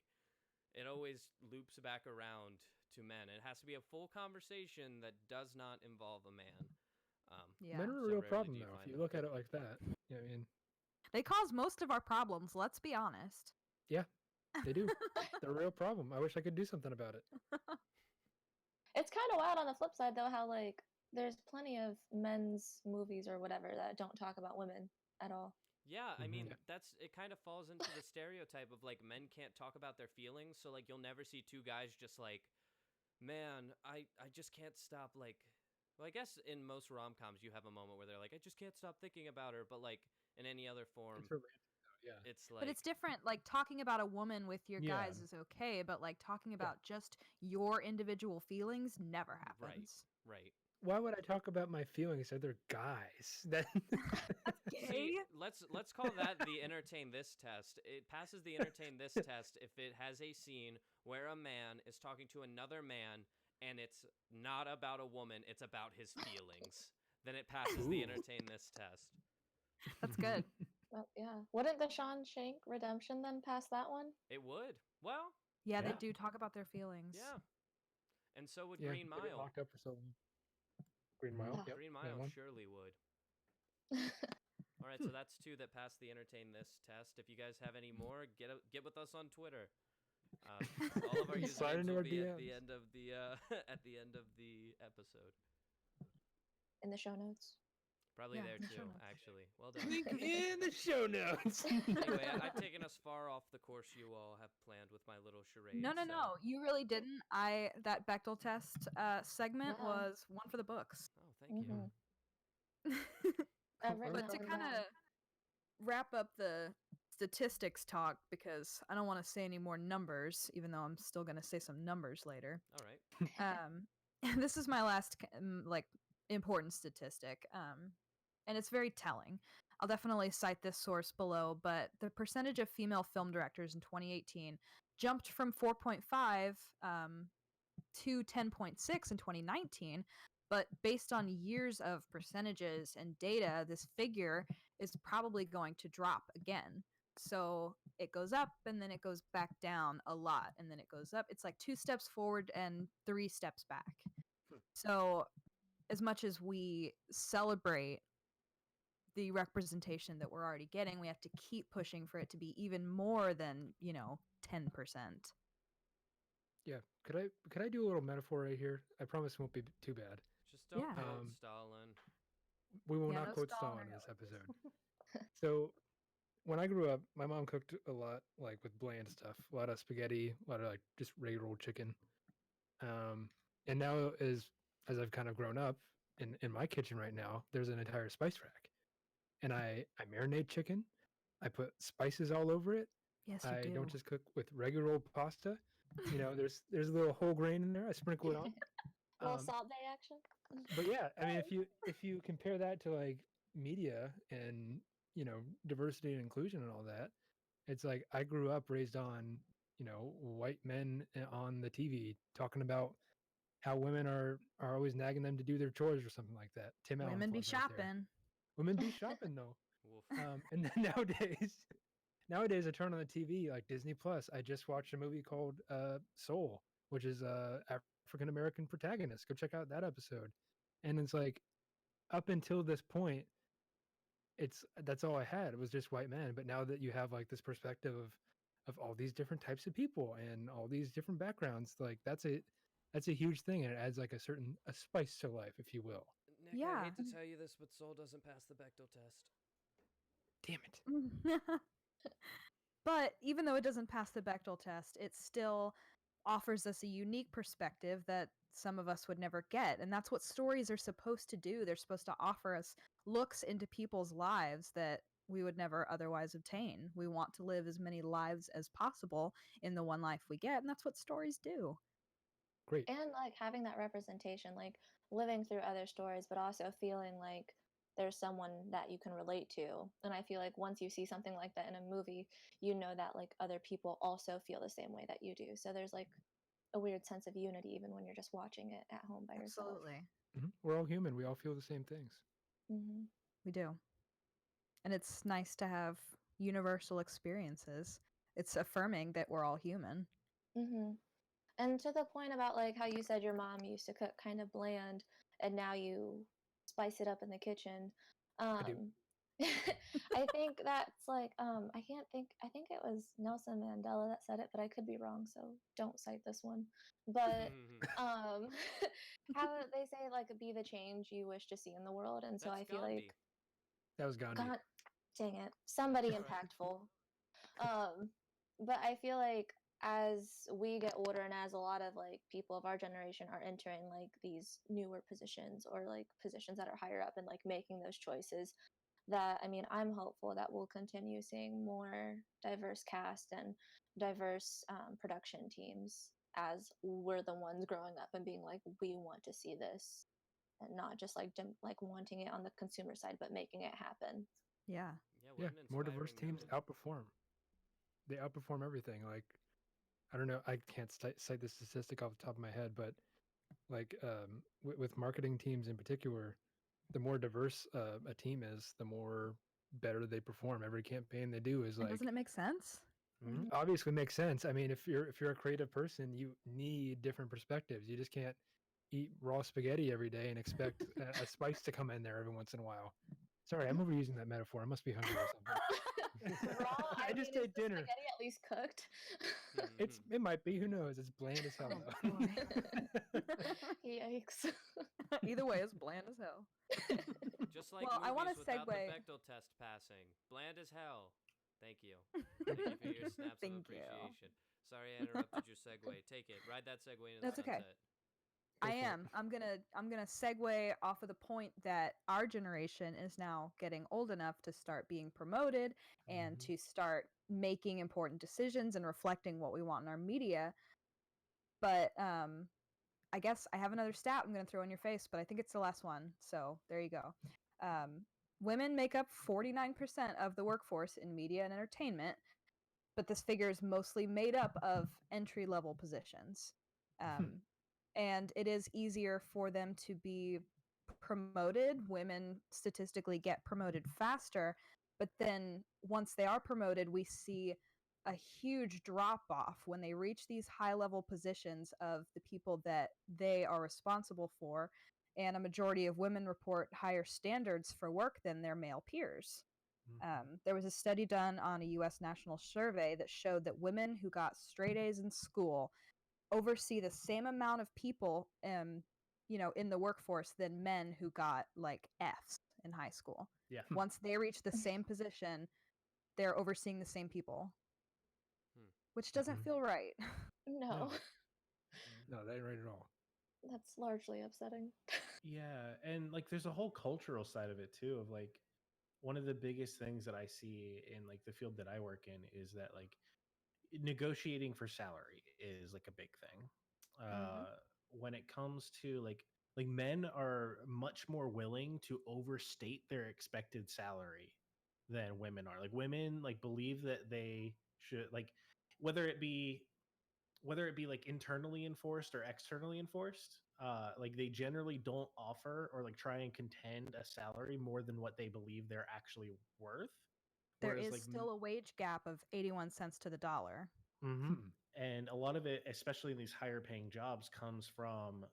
it always loops back around to men. It has to be a full conversation that does not involve a man. Yeah. Men are a So real rarely problem, do you though, if find you them. look at it like that. Yeah, I mean, They cause most of our problems, let's be honest. they do. They're a real problem. I wish I could do something about it. It's kind of wild on the flip side, though, how like there's plenty of men's movies or whatever that don't talk about women at all. Yeah, I Mhm. mean, Yeah. it kind of falls into the stereotype of like men can't talk about their feelings, so like you'll never see two guys just like, man, I just can't stop like, well, I guess in most rom-coms you have a moment where they're like, I just can't stop thinking about her, but like in any other form, It's romantic, though, yeah. it's like But it's different. Like talking about a woman with your Yeah. guys is okay, but like talking about just your individual feelings never happens. right. Why would I talk about my feelings to other guys? Then See, let's call that the entertain this test. It passes the entertain this test if it has a scene where a man is talking to another man and it's not about a woman, it's about his feelings. Then it passes the Ooh. entertain this test. That's good. Well, yeah. Wouldn't the Sean Shank redemption then pass that one? It would. Well, Yeah, they Yeah. do talk about their feelings. yeah. And so would yeah, Green they get Mile. locked up for so long. Green Mile. Ah. Yep, Green that Mile one. surely would. All right, so that's two that passed the entertain this test. If you guys have any more, get with us on Twitter. All of our Slide usernames into will our be at the DMs. end of the at the end of the episode. In the show notes. Probably Yeah, there in the show too, notes. actually. Well done. Link in the show notes. Anyway, I've taken us far off the course you all have planned with my little charade. No, so- no, you really didn't. That Bechtel test segment Yeah. was one for the books. Oh, thank you. Mhm. I've written But to all kind of down. wrap up the statistics talk, because I don't want to say any more numbers, even though I'm still going to say some numbers later. All right. This is my last like important statistic, and it's very telling. I'll definitely cite this source below, but the percentage of female film directors in 2018 jumped from 4.5 to 10.6 in 2019. But based on years of percentages and data, this figure is probably going to drop again. So it goes up and then it goes back down a lot, and then it goes up. It's like 2 steps forward and 3 steps back. So as much as we celebrate the representation that we're already getting, we have to keep pushing for it to be even more than, 10%. Yeah. Could I do a little metaphor right here? I promise it won't be too bad. Just don't Yeah. quote Stalin. We will Yeah, not no quote Stalin Stalin or in this episode. So when I grew up, my mom cooked a lot, like with bland stuff, a lot of spaghetti, a lot of like just regular old chicken. And now as I've kind of grown up in my kitchen right now, there's an entire spice rack, and I marinate chicken. I put spices all over it. Yes, you I do. don't just cook with regular old pasta. There's a little whole grain in there. I sprinkle it on. Little Um, Salt Bay action. but yeah, I mean, if you compare that to like media and diversity and inclusion and all that, it's like I grew up raised on white men on the TV talking about how women are always nagging them to do their chores or something like that. Tim Allen Women be plug right there. shopping. Women be shopping though. Woof. And then nowadays I turn on the TV like Disney Plus. I just watched a movie called Soul, which is African American protagonist. Go check out that episode. And it's like up until this point, that's all I had. It was just white men. But now that you have like this perspective of all these different types of people and all these different backgrounds, like that's a huge thing, and it adds like a spice to life, if you will. Nick, I Yeah. hate to tell you this, but Soul doesn't pass the Bechdel test. Damn it. But even though it doesn't pass the Bechdel test, it's still offers us a unique perspective that some of us would never get. And that's what stories are supposed to do. They're supposed to offer us looks into people's lives that we would never otherwise obtain. We want to live as many lives as possible in the one life we get, and that's what stories do. Great. And like having that representation, like living through other stories, but also feeling like there's someone that you can relate to. And I feel like once you see something like that in a movie, you know that like other people also feel the same way that you do. So there's like a weird sense of unity even when you're just watching it at home by yourself. Absolutely. We're all human. We all feel the same things. Hmm. We do. And it's nice to have universal experiences. It's affirming that we're all human. Hmm. And to the point about like how you said your mom used to cook kind of bland and now you spice it up in the kitchen. do. I think that's like I think it was Nelson Mandela that said it, but I could be wrong, so don't cite this one. But um how they say like be the change you wish to see in the world, and so That's I feel Gandhi. like That was Gandhi. God dang it, somebody Right. impactful. But I feel like as we get older and as a lot of like people of our generation are entering like these newer positions or like positions that are higher up and like making those choices, that I mean I'm hopeful that we'll continue seeing more diverse cast and diverse production teams as we're the ones growing up and being like we want to see this and not just like like wanting it on the consumer side but making it happen. Yeah. Yeah, Yeah, what an more diverse inspiring teams note. outperform. They outperform everything. Like, I don't know. I can't cite the statistic off the top of my head, but like with marketing teams in particular, the more diverse a team is, the more better they perform. Every campaign they do is And like doesn't it make sense? Mhm. obviously makes sense. I mean, if you're a creative person, you need different perspectives. You just can't eat raw spaghetti every day and expect a spice to come in there every once in a while. Sorry, I'm overusing that metaphor. I must be hungry or something. Raw, I just is ate the dinner. spaghetti at least cooked? It might be. Who knows? It's bland as hell Oh, though. boy. Yikes. Either way, it's bland as hell. Just like Well, I wanna movies without the segue- Bechdel test passing. Bland as hell. Thank you. Thank you for your snaps of Thank you. appreciation. Sorry I interrupted your segue. Take it. Ride that segue into That's the okay. sunset. Go I for it. am. I'm gonna segue off of the point that our generation is now getting old enough to start being promoted and Mhm. to start making important decisions and reflecting what we want in our media. But I guess I have another stat I'm gonna throw in your face, but I think it's the last one. So there you go. Women make up 49% of the workforce in media and entertainment, but this figure is mostly made up of entry level positions. And it is easier for them to be promoted. Women statistically get promoted faster, but then once they are promoted, we see a huge drop off when they reach these high level positions of the people that they are responsible for. And a majority of women report higher standards for work than their male peers. There was a study done on a US national survey that showed that women who got straight A's in school oversee the same amount of people in the workforce than men who got like F's in high school. Yeah. Once they reach the same position, they're overseeing the same people. Hmm. Which doesn't Mhm. feel right. No, No, that ain't right at all. that's largely upsetting. Yeah, and like there's a whole cultural side of it too of like one of the biggest things that I see in like the field that I work in is that like negotiating for salary is like a big thing. When it comes to like men are much more willing to overstate their expected salary than women are. Like women like believe that they should like whether it be like internally enforced or externally enforced, like they generally don't offer or like try and contend a salary more than what they believe they're actually worth. There Whereas is like still a wage gap of 81 cents to the dollar. and a lot of it, especially in these higher paying jobs, comes from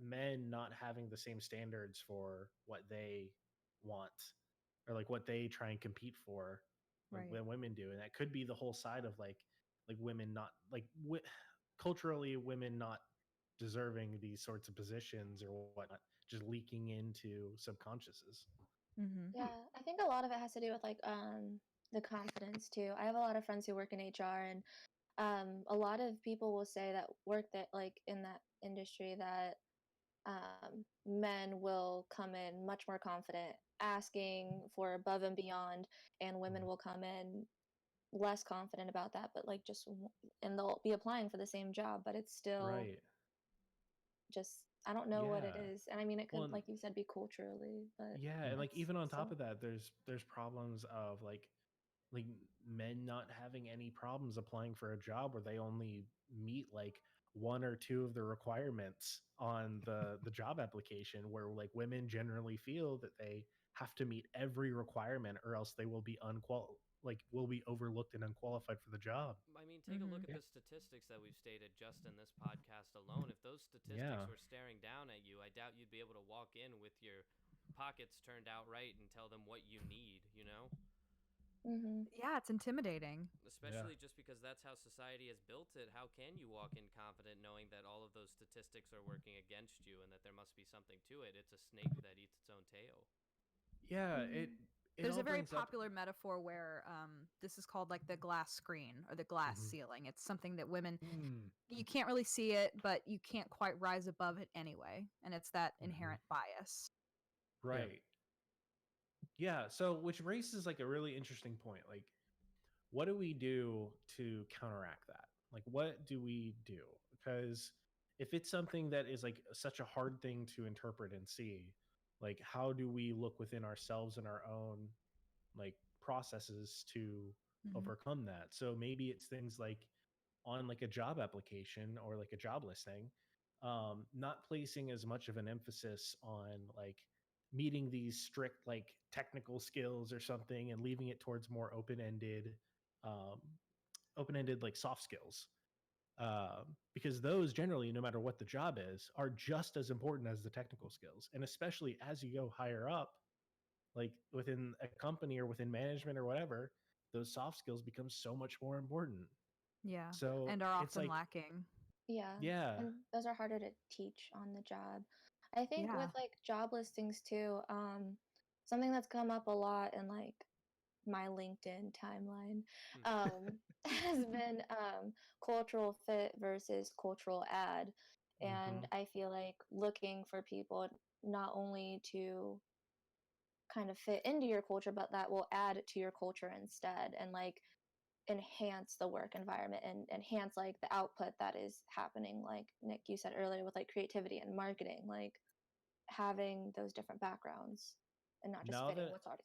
men not having the same standards for what they want or like what they try and compete for like Right. when women do. And that could be the whole side of like women not like culturally women not deserving these sorts of positions or whatnot, just leaking into subconsciouses. Mm-hmm. Yeah, I think a lot of it has to do with like the confidence too. I have a lot of friends who work in HR and A lot of people will say that work that like in that industry that men will come in much more confident, asking for above and beyond, and women will come in less confident about that, but like and they'll be applying for the same job, but it's still Right. just I don't know what it Yeah. is. And I mean, it Well, could, like you said, be culturally, but yeah, and like it's even on still. top of that, there's problems of like men not having any problems applying for a job where they only meet like one or two of the requirements on the job application, where like women generally feel that they have to meet every requirement or else they will be will be overlooked and unqualified for the job. I mean, take a look Mhm. at Yeah. the statistics that we've stated just in this podcast alone. If those statistics Yeah. were staring down at you, I doubt you'd be able to walk in with your pockets turned out right and tell them what you need, you know? Hmm. Yeah, it's intimidating. Yeah. Especially just because that's how society has built it. How can you walk in confident knowing that all of those statistics are working against you and that there must be something to it? It's a snake that eats its own tail. Yeah, Hmm. it There's all a very brings up. popular metaphor where this is called like the glass screen or the glass Mhm. ceiling. It's something that women Mm. you can't really see it, but you can't quite rise above it anyway, and it's that Mhm. inherent bias. Right. Yeah, so which raises like a really interesting point. Like, what do we do to counteract that? Like, what do we do? Because if it's something that is like such a hard thing to interpret and see, like, how do we look within ourselves and our own like processes to Mhm. overcome that? So maybe it's things like on like a job application or like a job listing, not placing as much of an emphasis on like meeting these strict like technical skills or something and leaving it towards more um, open-ended like soft skills, because those generally, no matter what the job is, are just as important as the technical skills. And especially as you go higher up, like within a company or within management or whatever, those soft skills become so much more important. Yeah, So and are it's often like, lacking. Yeah, yeah. and those are harder to teach on the job. I think with Yeah. like job listings too, something that's come up a lot in like my LinkedIn timeline, um, has been cultural fit versus cultural add. And Hmm. I feel like looking for people not only to kind of fit into your culture, but that will add to your culture instead and like enhance the work environment and enhance like the output that is happening. Like Nick, you said earlier with like creativity and marketing, like having those different backgrounds and not just Now fitting that what's already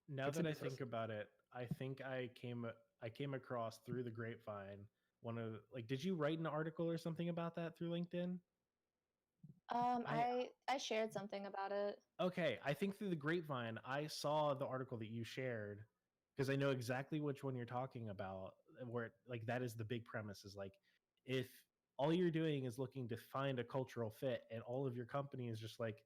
now That's a that I necessity. think about it, I think I came across through the grapevine one of like, did you write an article or something about that through LinkedIn? there. I I shared something about it. Okay, I think through the grapevine I saw the article that you shared, because I know exactly which one you're talking about, where like that is the big premise is like, if all you're doing is looking to find a cultural fit and all of your company is just like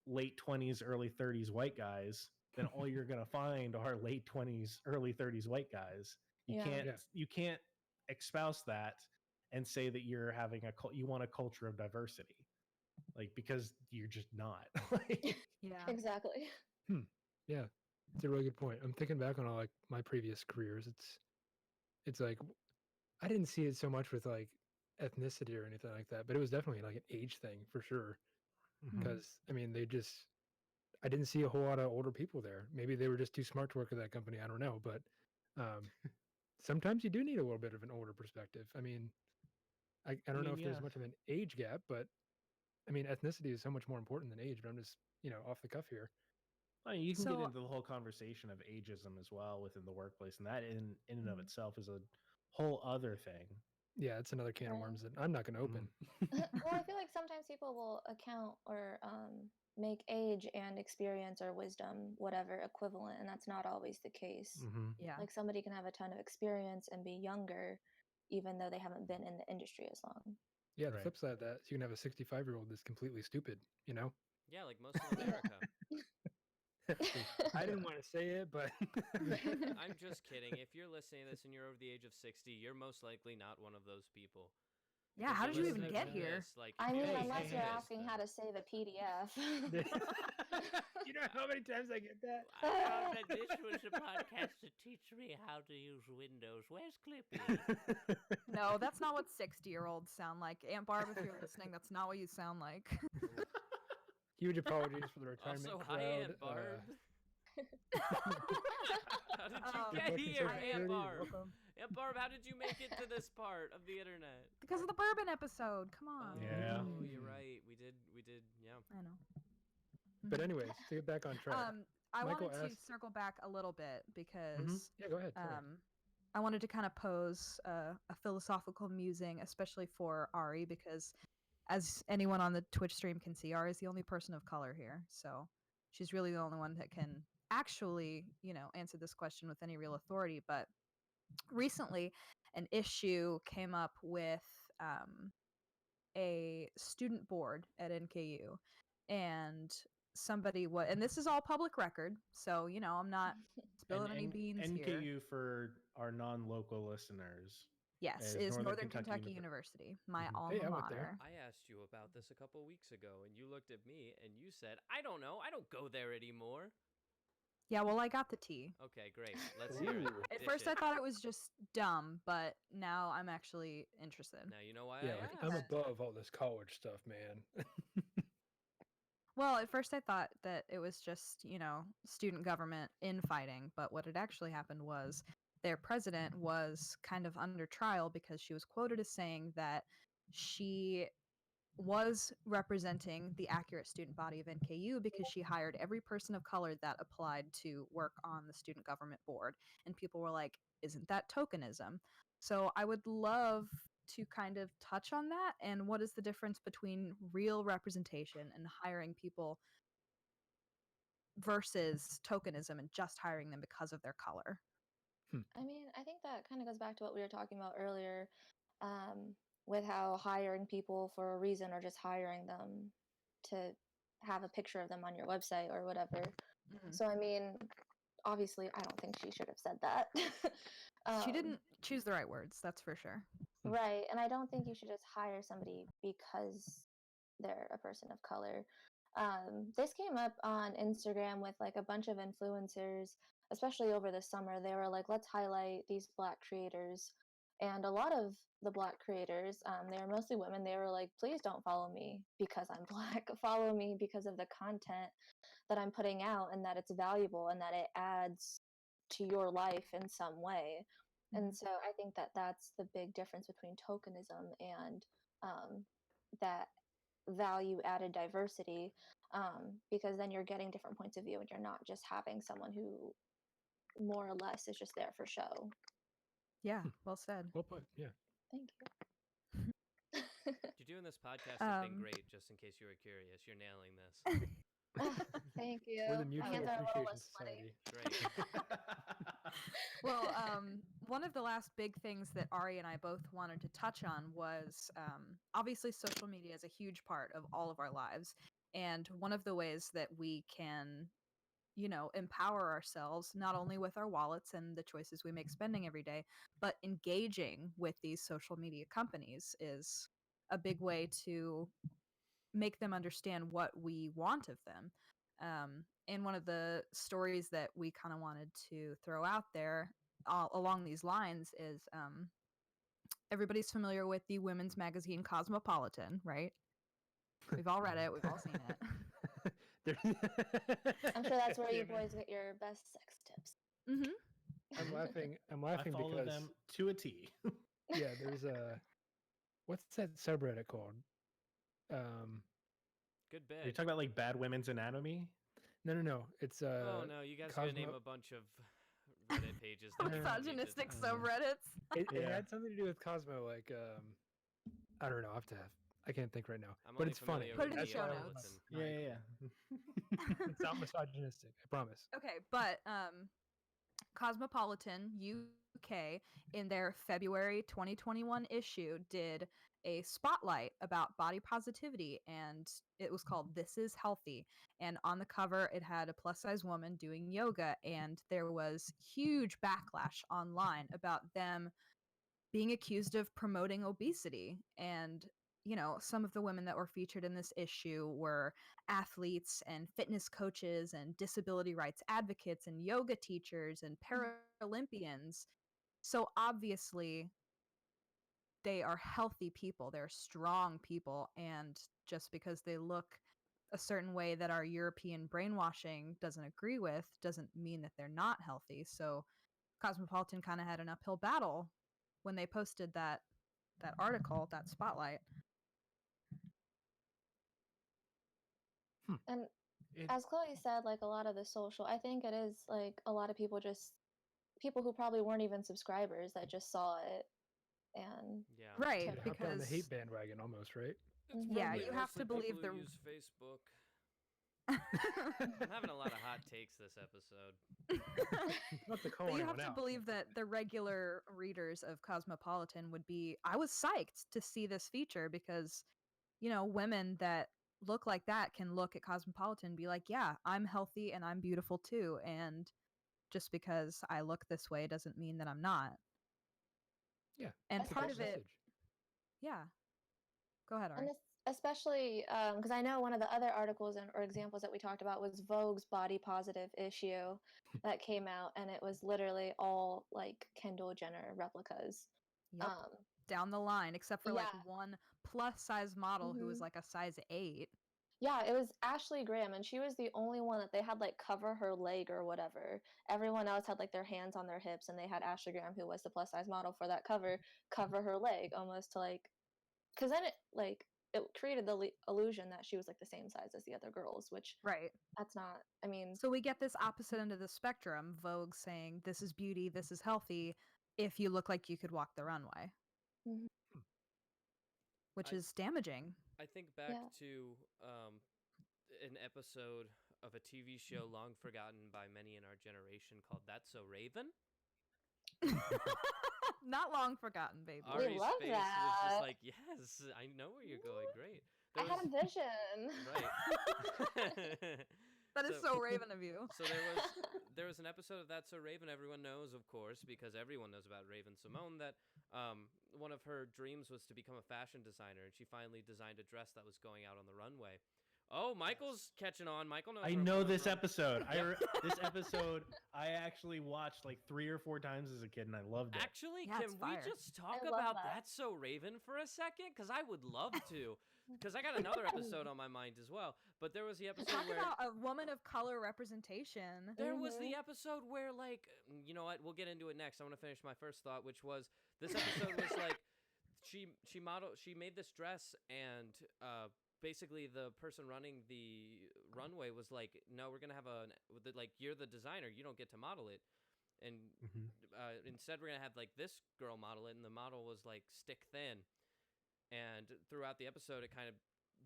late 20s early 30s white guys, then all you're going to find are late 20s early 30s white guys. you Yeah. can't Yeah. you can't espouse that and say that you're having you want a culture of diversity, like, because you're just not. Like, Yeah. Exactly. Hmm. Yeah. It's a really good point. I'm thinking back on all like my previous careers. It's like I didn't see it so much with like ethnicity or anything like that, but it was definitely like an age thing for sure. mhm. Mhm. Because I mean, I didn't see a whole lot of older people there. Maybe they were just too smart to work at that company. I don't know, but um, sometimes you do need a little bit of an older perspective. I mean, I I don't know mean, if there's yeah. much of an age gap, but I mean, ethnicity is so much more important than age. But I'm just off the cuff here. I mean, you can get So into the whole conversation of ageism as well within the workplace, and that in and of Mhm. itself is a whole other thing. Yeah, it's another can of Right. worms that I'm not going to open. Well, I feel like sometimes people will account or make age and experience or wisdom, whatever, equivalent, and that's not always the case. Hmm. yeah. Like somebody can have a ton of experience and be younger, even though they haven't been in the industry as long. Yeah, the Right. flip side of that is you can have a 65-year-old that's completely stupid. Yeah, like most of America. I didn't want to say it, but I'm just kidding. If you're listening to this and you're over the age of 60, you're most likely not one of those people. Yeah, Because how you're did you even listening get to here? this, like, I mean, Hey, unless hey, you're hey. asking how to save a PDF. You know how many times I get that? I thought that this was a podcast to teach me how to use Windows. Where's Clippy? No, that's not what 60-year-olds sound like. Aunt Barb, if you're listening, that's not what you sound like. Huge apologies for the retirement Also, crowd. hi, Aunt Barb. How did you Um, get Fucking here, Social Aunt Security, Barb? welcome. Aunt Barb, how did you make it to this part of the internet? Because of the bourbon episode. Come Oh, on. Yeah. you're Mm. right. We did, yeah. I know. But Mhm. anyways, to get back on track. I Michael wanted to asked- circle back a little bit because Yeah, go ahead. sorry. I wanted to kind of pose a philosophical musing, especially for Ari, because as anyone on the Twitch stream can see, Ari is the only person of color here. So she's really the only one that can actually, answer this question with any real authority. But recently, an issue came up with a student board at NKU, and and this is all public record, so I'm not spilling any beans here. NKU for our non-local listeners. Yes, is is Northern Northern Kentucky Kentucky University, my Mhm. alma Hey, I went there. mater. I asked you about this a couple weeks ago, and you looked at me and you said, I don't know. I don't go there anymore. Yeah, well, I got the tea. Okay, great. Let's hear it. Ooh. At Dish first, it. I thought it was just dumb, but now I'm actually interested. Now, you know why Yeah, I like asked. I'm above all this college stuff, man. Well, at first I thought that it was just, student government infighting, but what had actually happened was their president was kind of under trial because she was quoted as saying that she was representing the accurate student body of NKU because she hired every person of color that applied to work on the student government board. And people were like, isn't that tokenism? So I would love to kind of touch on that and what is the difference between real representation and hiring people versus tokenism and just hiring them because of their color. I mean, I think that kind of goes back to what we were talking about earlier, with how hiring people for a reason or just hiring them to have a picture of them on your website or whatever. So, I mean, obviously, I don't think she should have said that. She didn't choose the right words, that's for sure. Right. And I don't think you should just hire somebody because they're a person of color. This came up on Instagram with like a bunch of influencers, especially over the summer. They were like, let's highlight these Black creators. And a lot of the Black creators, they were mostly women. They were like, please don't follow me because I'm Black. Follow me because of the content that I'm putting out and that it's valuable and that it adds to your life in some way. And so I think that that's the big difference between tokenism and that value added diversity, because then you're getting different points of view and you're not just having someone who more or less is just there for show. Yeah, well said. Well put. Yeah. Thank you. You're doing this podcast has been Um, great, just in case you were curious. You're nailing this. Thank you. We're the My Mutual hands are a little Appreciation less sweaty. Society. Great. Well, one of the last big things that Ari and I both wanted to touch on was obviously social media is a huge part of all of our lives. And one of the ways that we can, empower ourselves, not only with our wallets and the choices we make spending every day, but engaging with these social media companies is a big way to make them understand what we want of them. And one of the stories that we kind of wanted to throw out there along these lines is everybody's familiar with the women's magazine Cosmopolitan, right? We've all read it, we've all seen it. I'm sure that's where you boys get your best sex tips. Mm-hmm. I'm laughing. I'm I laughing follow because them to a T. yeah, there's a what's that subreddit called? Good Are you bit. talking about like bad women's anatomy? No. It's Oh no, you guys gonna name Cosmo- a bunch of Reddit pages. that you don't need to- Misogynistic know. subreddits. It Yeah. had something to do with Cosmo, like I don't know. I can't think right now, I'm but only it's funny. familiar Put with it in the show Cosmopolitan. notes. Yeah. It's not misogynistic. I promise. Okay, but Cosmopolitan UK in their February 2021 issue did a spotlight about body positivity, and it was called This Is Healthy. And on the cover it had a plus size woman doing yoga, and there was huge backlash online about them being accused of promoting obesity. And, some of the women that were featured in this issue were athletes and fitness coaches and disability rights advocates and yoga teachers and Paralympians. So obviously, they are healthy people, they're strong people, and just because they look a certain way that our European brainwashing doesn't agree with doesn't mean that they're not healthy. So Cosmopolitan kind of had an uphill battle when they posted that article, that spotlight. And It, as Chloe said, like a lot of the social, I think it is like a lot of people who probably weren't even subscribers that just saw it and Yeah. Right, Hopped Hopped on the because hate bandwagon almost, right? It's Mhm. Yeah, probably you have to mostly believe people who the- use Facebook. I'm having a lot of hot takes this episode. Not to call But you anyone have to out. believe that the regular readers of Cosmopolitan would be. I was psyched to see this feature because, women that look like that can look at Cosmopolitan and be like, yeah, I'm healthy and I'm beautiful too. And just because I look this way doesn't mean that I'm not. Yeah. And That's part the of it, message. yeah. Go ahead, Ari. And especially because I know one of the other articles or examples that we talked about was Vogue's body positive issue that came out, and it was literally all like Kendall Jenner replicas. Yep. Down the line, except for like yeah. one plus size model who was Mhm. like a size 8. Yeah, it was Ashley Graham, and she was the only one that they had like cover her leg or whatever. Everyone else had like their hands on their hips, and they had Ashley Graham, who was the plus size model for that cover her leg almost to like, because then it created the illusion that she was like the same size as the other girls, which Right. that's not. I mean, So we get this opposite end of the spectrum, Vogue saying this is beauty, this is healthy, if you look like you could walk the runway, mhm. which I- is damaging. I think back Yeah. to an episode of a TV show long forgotten by many in our generation called That's So Raven. Not long forgotten, baby. We Ari's love face was that. just like, yes, I know where you're going. Great. I had a vision. Right. That is so Raven of you. So there was an episode of That's So Raven. Everyone knows, of course, because everyone knows about Raven Simone, that one of her dreams was to become a fashion designer, and she finally designed a dress that was going out on the runway. Oh, Michael's catching on. Michael knows. I where I'm know coming this from. episode. Yep. This episode I actually watched like 3 or 4 times as a kid, and I loved it. Actually, Yeah, it's can we fire. just talk I love about that. That's So Raven for a second? Because I would love to. Because I got another episode on my mind as well. But there was the episode Talk where about a woman of color representation. there was the episode where, like, you know what? We'll get into it next. I want to finish my first thought, which was this episode was like she made this dress, and basically the person running the runway was like, no, we're gonna have like, you're the designer, you don't get to model it, and Mhm. instead we're gonna have like this girl model it, and the model was like stick thin. And throughout the episode, it kind of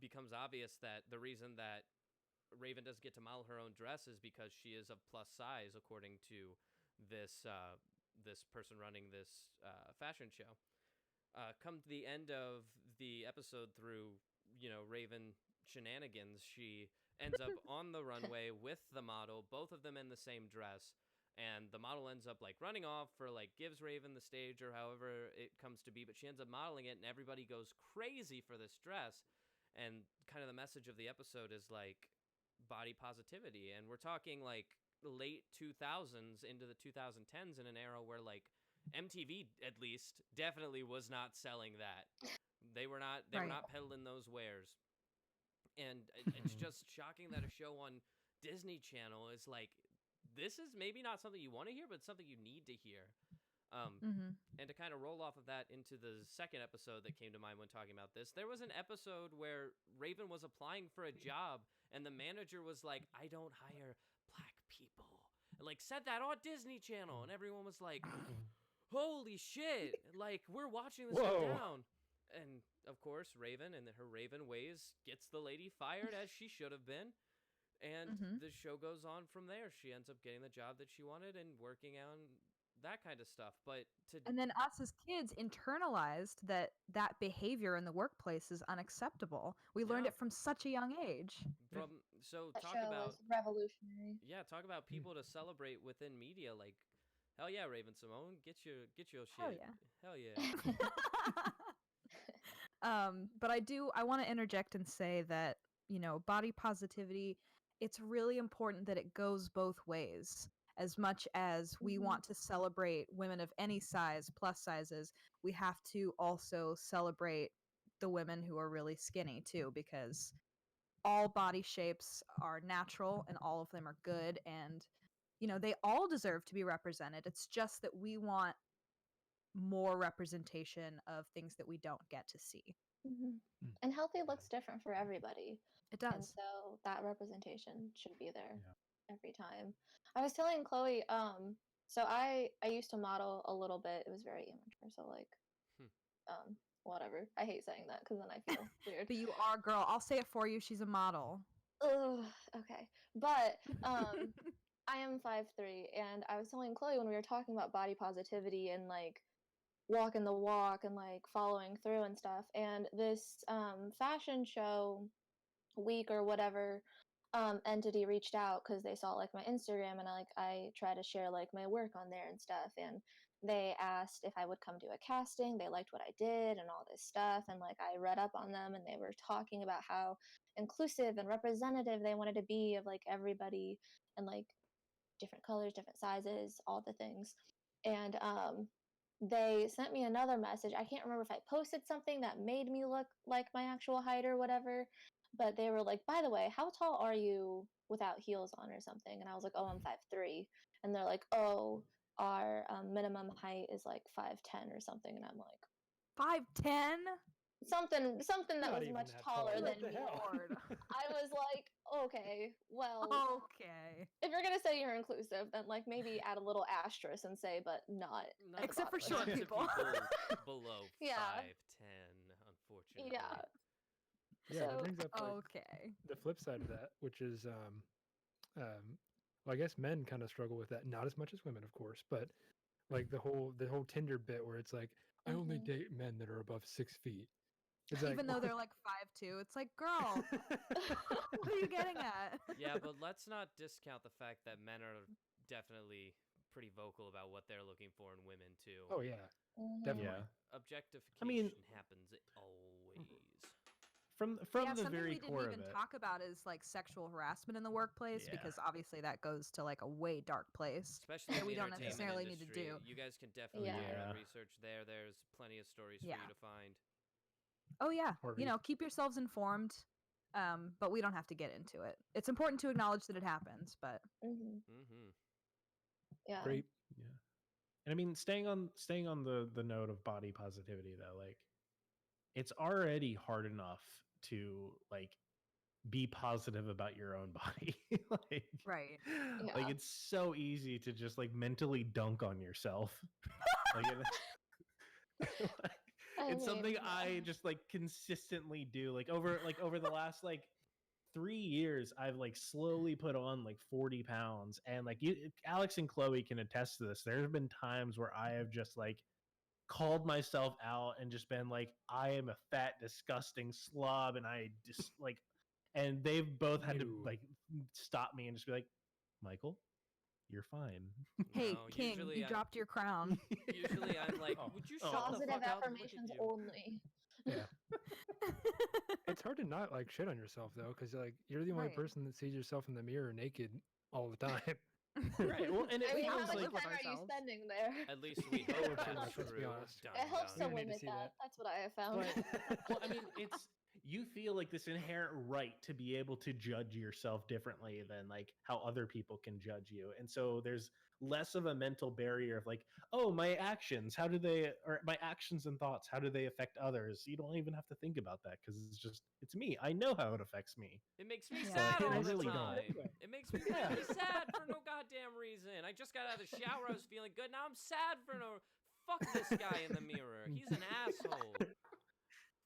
becomes obvious that the reason that Raven doesn't get to model her own dress is because she is of plus size, according to this this person running this fashion show. Come to the end of the episode, through Raven shenanigans, she ends up on the runway with the model, both of them in the same dress, and the model ends up like running off or like gives Raven the stage or however it comes to be, but she ends up modeling it, and everybody goes crazy for this dress. And kind of the message of the episode is like body positivity, and we're talking like late 2000s into the 2010s, in an era where like MTV at least definitely was not selling that. They were not Right. peddling those wares. And it's just shocking that a show on Disney Channel is like, this is maybe not something you want to hear, but something you need to hear. And to kind of roll off of that into the second episode that came to mind when talking about this, there was an episode where Raven was applying for a job, and the manager was like, I don't hire black people. And like said that on Disney Channel, and everyone was like, holy shit, like we're watching this go Whoa. down. And of course, Raven and her Raven ways gets the lady fired, as she should have been. And the show goes on from there. She ends up getting the job that she wanted and working on that kind of stuff. But And then us as kids internalized that behavior in the workplace is unacceptable. We learned Yeah. it from such a young age. so That talk show about was revolutionary. talk about people to celebrate within media. Like Hell yeah, Raven Simone, get your shit. Hell yeah. Hell yeah. But I want to interject and say that, body positivity, it's really important that it goes both ways. As much as we Mhm. want to celebrate women of any size, plus sizes, we have to also celebrate the women who are really skinny too, because all body shapes are natural and all of them are good, and they all deserve to be represented. It's just that we want more representation of things that we don't get to see. Mhm. Mm. And healthy looks different for everybody. It And does. so that representation should be there Yeah. every time. I was telling Chloe, so I used to model a little bit. It was very immature, so like whatever. I hate saying that because then I feel weird. But you are a girl. I'll say it for you. She's a model. Ugh, okay. But I am 5'3", and I was telling Chloe when we were talking about body positivity and like walking the walk and like following through and stuff, and this fashion show week or whatever entity reached out because they saw like my Instagram, and I try to share like my work on there and stuff, and they asked if I would come do a casting. They liked what I did and all this stuff, and like I read up on them, and they were talking about how inclusive and representative they wanted to be of like everybody, and like different colors, different sizes, all the things. And they sent me another message. I can't remember if I posted something that made me look like my actual height or whatever, but they were like, by the way, how tall are you without heels on or something? And I was like, oh, I'm 5'3". And they're like, oh, our minimum height is like 5'10" or something. And I'm like, 5'10"? something that Not was even much that taller tall. than What the me. hell? Lord. I was like, okay, well, Okay. if you're gonna say you're inclusive, then like maybe add a little asterisk and say, but not Not at the Except for bottom. short not to people. below Yeah. 5'10", unfortunately. Yeah. Yeah, that So- brings up like, Okay. the flip side of that, which is well, I guess men kind of struggle with that, not as much as women, of course, but like the whole Tinder bit where it's like, I only Mhm. date men that are above 6 feet. It's like, Even though they're like 5'2", it's like, girl, what are you getting at? Yeah, but let's not discount the fact that men are definitely pretty vocal about what they're looking for in women too. oh yeah, Mhm. definitely. Yeah. Objectification happens always. From Yeah, the something very we didn't core even of it. talk about is like sexual harassment in the workplace, Yeah. because obviously that goes to like a way dark place. Especially that in we the don't entertainment necessarily need to industry. do. You guys can definitely do your Yeah. own research there. There's plenty of stories for Yeah. you to find. Oh yeah, Or keep yourselves informed, but we don't have to get into it. It's important to acknowledge that it happens, but Mhm. Mm-hmm. Yeah. great. Yeah. And I mean, staying on the note of body positivity though, like it's already hard enough to like be positive about your own body. like right. Yeah. it's so easy to just like mentally dunk on yourself. like it's something mean, I just like consistently do. Like over the last like 3 years, I've like slowly put on like 40 pounds, and like you, Alex and Chloe can attest to this. There have been times where I have just like called myself out and just been like, I am a fat, disgusting slob, and I just like, and they've both had to Ew. like stop me and just be like, Michael, you're fine. Hey, No, King, usually you I- dropped your crown. Usually I'm like, Oh, would you oh. shut the positive fuck up and look at affirmations you? only. It's hard to not like shit on yourself though, because like you're the only Right. person that sees yourself in the mirror naked all the time. Right. Well, and it I mean, how feels much like with time are you ourselves. spending there? At least we Oh, hope true enough, that's let's be true. honest. Dun, It helps dun. to We need to limit see that. that. That's what I have found. well, I mean, it's you feel like this inherent right to be able to judge yourself differently than like how other people can judge you. And so there's less of a mental barrier of like, oh, my actions, how do they, or my actions and thoughts, how do they affect others? You don't even have to think about that because it's me. I know how it affects me. It makes me Yeah. sad I all the really don't. time. Anyway. It makes me really sad for no goddamn reason. I just got out of the shower. I was feeling good. Now I'm sad for no. Fuck this guy in the mirror. He's an asshole.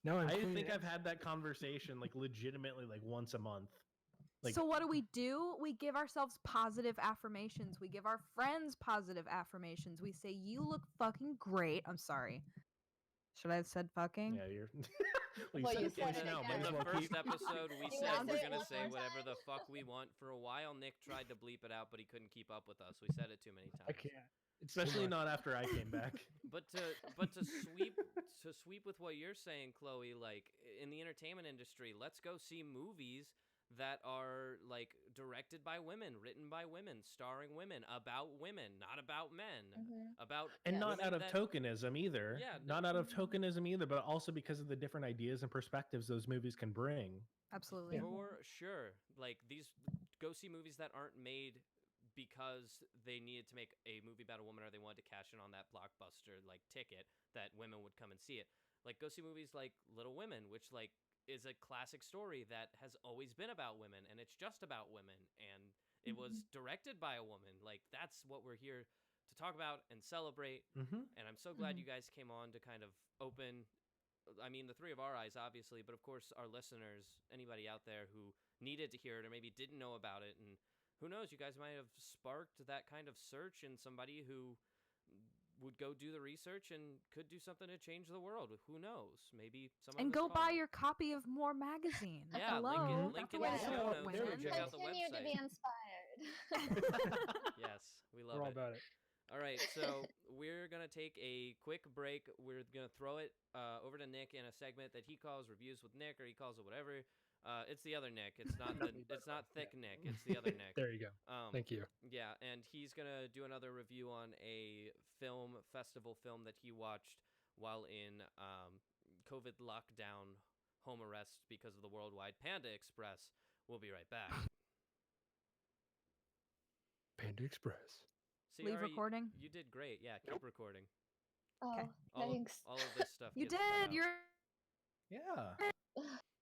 No, I'm I clean think as- I've had that conversation like legitimately like once a month. Like, So what do? We give ourselves positive affirmations. We give our friends positive affirmations. We say, you look fucking great. I'm sorry. Should I have said fucking? Yeah, you're. Well, Well, said you it said twice it now. again. Might In as the well first keep- episode, we You said wanna we're say it gonna one say more whatever time? the fuck we want. For a while, Nick tried to bleep it out, but he couldn't keep up with us. We said it too many times. I can't. It's too Especially much. not after I came back. But to sweep with what you're saying, Chloe, like in the entertainment industry, let's go see movies that are like directed by women, written by women, starring women, about women, not about men, Mhm. about And Yes. not women out of that- tokenism either. Yeah, Not out of Mhm. tokenism either, but also because of the different ideas and perspectives those movies can bring. Absolutely. Yeah. For sure. Like these go see movies that aren't made because they needed to make a movie about a woman or they wanted to cash in on that blockbuster like ticket that women would come and see it. Like go see movies like Little Women, which like is a classic story that has always been about women and it's just about women and it was directed by a woman. Like that's what we're here to talk about and celebrate. Mm-hmm. And I'm so glad Mhm. you guys came on to kind of open, I mean, the three of our eyes, obviously, but of course, our listeners, anybody out there who needed to hear it or maybe didn't know about it. And who knows, you guys might have sparked that kind of search in somebody who would go do the research and could do something to change the world. Who knows? Maybe someone And was go called. buy your copy of More magazine. Yeah, Hello. link That's in a the way to show support notes. There we women. go. Check out the Continue to be website. inspired. Yes, we love We're all it. about it. All right, so we're going to take a quick break. We're going to throw it over to Nick in a segment that he calls Reviews with Nick, or he calls it whatever. It's the other Nick. It's not it's not Thick Nick. It's the other Nick. There you go. Thank you. Yeah, and he's going to do another review on a festival film that he watched while in COVID lockdown home arrest because of the worldwide Panda Express. We'll be right back. Panda Express. See, Leave Ari, recording. You did great. Yeah, keep recording. Oh, All of, thanks. all of this stuff. You gets cut did. out. You're Yeah.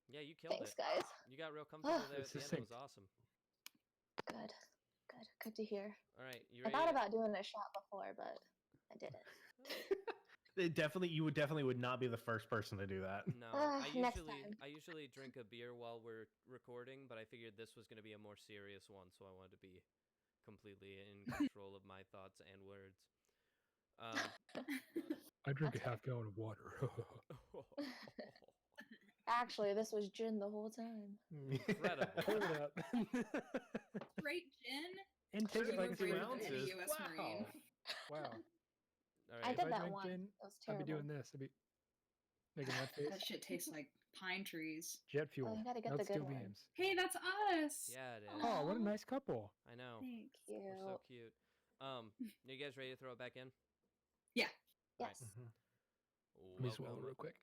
Yeah, you killed Thanks, it. guys. You got real comfortable there at It's the end. It succinct. was awesome. Good. Good. Good to hear. All right, you I ready? thought about doing a shot before, but I didn't. You would not be the first person to do that. No, Next time. I usually drink a beer while we're recording, but I figured this was going to be a more serious one, so I wanted to be completely in control of my thoughts and words. I drink a That's half gallon of water. Actually, this was gin the whole time. Incredible. Hold up. Great gin. And take it You like were a brave ounces. to be a US Marine. Wow. All I right. did If that drank one. gin, It was I'd terrible. be doing this. I'd be making that face. That shit tastes like pine trees. Jet fuel. you gotta get not the good steel one. beams. Hey, that's us. Yeah, it is. Oh, what a Aw. nice couple. I know. Thanks. We're so Cute. cute. You guys ready to throw it back in? Yes. Mhm. Let me swallow Welcome. real quick.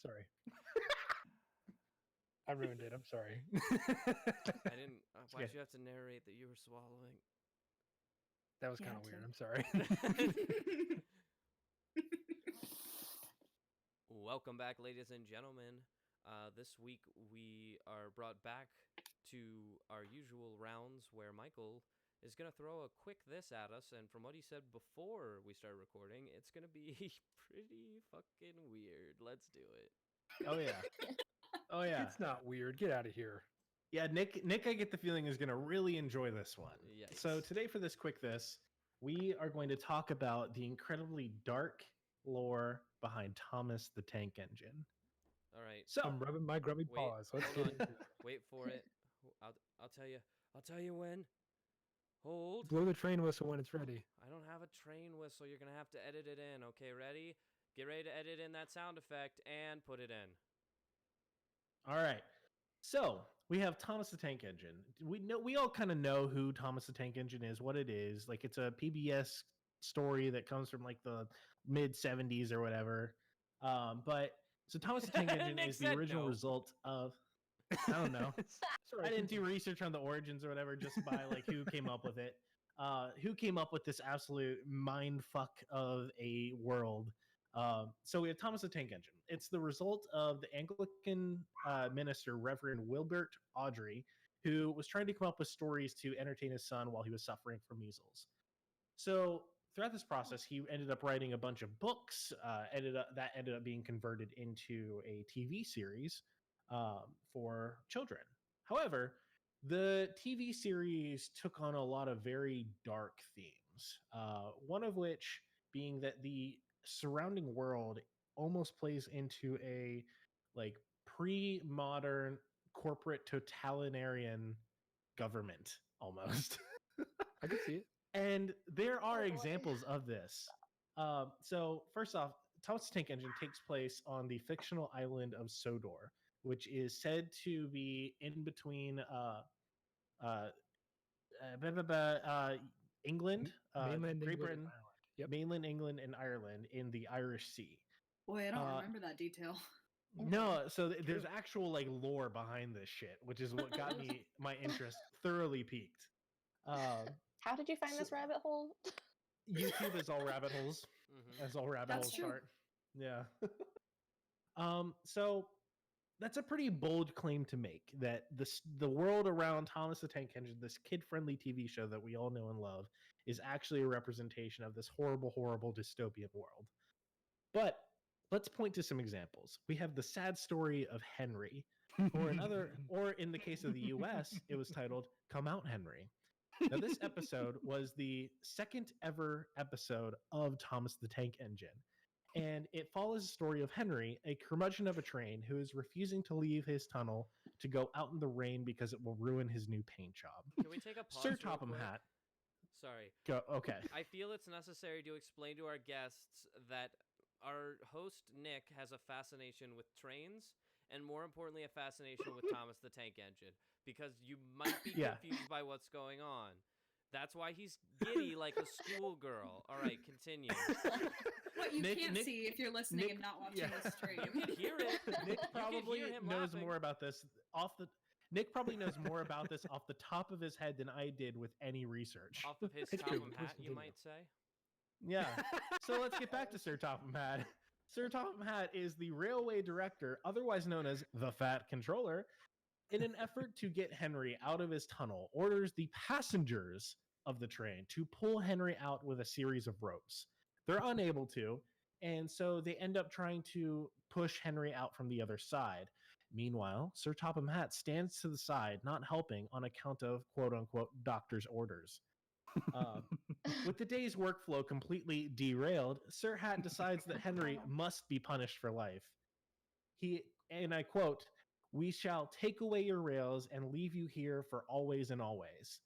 Sorry. I ruined it. I'm sorry. I didn't. Why'd okay. you have to narrate that you were swallowing? That was Yeah, kind of it's weird. a- I'm sorry. Welcome back, ladies and gentlemen. This week we are brought back to our usual rounds where Michael is going to throw a quick this at us. And from what he said before we started recording, it's going to be pretty fucking weird. Let's do it. Oh yeah. Oh yeah. It's not weird. Get out of here. Yeah, Nick, I get the feeling is going to really enjoy this one. So Yikes. today for this quick this, we are going to talk about the incredibly dark lore behind Thomas the Tank Engine. All right. So I'm rubbing my grubby Wait, paws. Let's hold get on. into it. Wait for it. I'll tell you. I'll tell you when. Hold. Blow the train whistle when it's ready. I don't have a train whistle. You're going to have to edit it in. Okay, ready? Get ready to edit in that sound effect and put it in. all right. So we have Thomas the Tank Engine. We all kind of know who Thomas the Tank Engine is, what it is. Like it's a PBS story that comes from like the mid 70s or whatever. But so Thomas the Tank Engine Nick is the said original no. result of I don't know. Sorry. I didn't do research on the origins or whatever, just by like who came up with it. Who came up with this absolute mind fuck of a world. So we have Thomas the Tank Engine. It's the result of the Anglican minister, Reverend Wilbert Audrey, who was trying to come up with stories to entertain his son while he was suffering from measles. So throughout this process, he ended up writing a bunch of books. Ended up being converted into a TV series for children. However, the TV series took on a lot of very dark themes. One of which being that the surrounding world almost plays into a like pre-modern corporate totalitarian government almost. I can see it. And there are boy. examples of this. So first off, Thomas the Tank Engine takes place on the fictional island of Sodor, which is said to be in between England, Mainland Great England and Britain, Ireland. Yep. mainland England, and Ireland in the Irish Sea. Boy, I don't Uh, remember that detail. No, so there's actual like lore behind this shit, which is what got me my interest thoroughly piqued. How did you find this So- rabbit hole? YouTube is all rabbit holes, Mhm. as all rabbit That's holes true. start. Yeah. So that's a pretty bold claim to make that the world around Thomas the Tank Engine, this kid-friendly TV show that we all know and love, is actually a representation of this horrible, horrible dystopian world. But let's point to some examples. We have the sad story of Henry, or in the case of the US, it was titled Come Out Henry. Now, this episode was the second ever episode of Thomas the Tank Engine. And it follows the story of Henry, a curmudgeon of a train who is refusing to leave his tunnel to go out in the rain because it will ruin his new paint job. Can we take a pause? Sir real Topham quick? Hat, Sorry. go. Okay. I feel it's necessary to explain to our guests that our host Nick has a fascination with trains, and more importantly, a fascination with Thomas the Tank Engine, because you might be Yeah. confused by what's going on. That's why he's giddy like a schoolgirl. All right, continue. What you Nick- can't Nick- see if you're listening Nick- and not watching yeah. the stream. You can hear it. Nick You can probably hear him knows laughing. more about this Nick probably knows more about this off the top of his head than I did with any research. Off of his It's true. Topham Please hat, you continue. might say. Yeah. So let's get back to Sir Topham Hatt. Sir Topham Hatt is the railway director, otherwise known as the Fat Controller. In an effort to get Henry out of his tunnel, orders the passengers of the train to pull Henry out with a series of ropes. They're unable to, and so they end up trying to push Henry out from the other side. Meanwhile, Sir Topham Hatt stands to the side, not helping on account of quote unquote doctor's orders. With the day's workflow completely derailed, Sir Hat decides that Henry must be punished for life. And I quote, "We shall take away your rails and leave you here for always and always."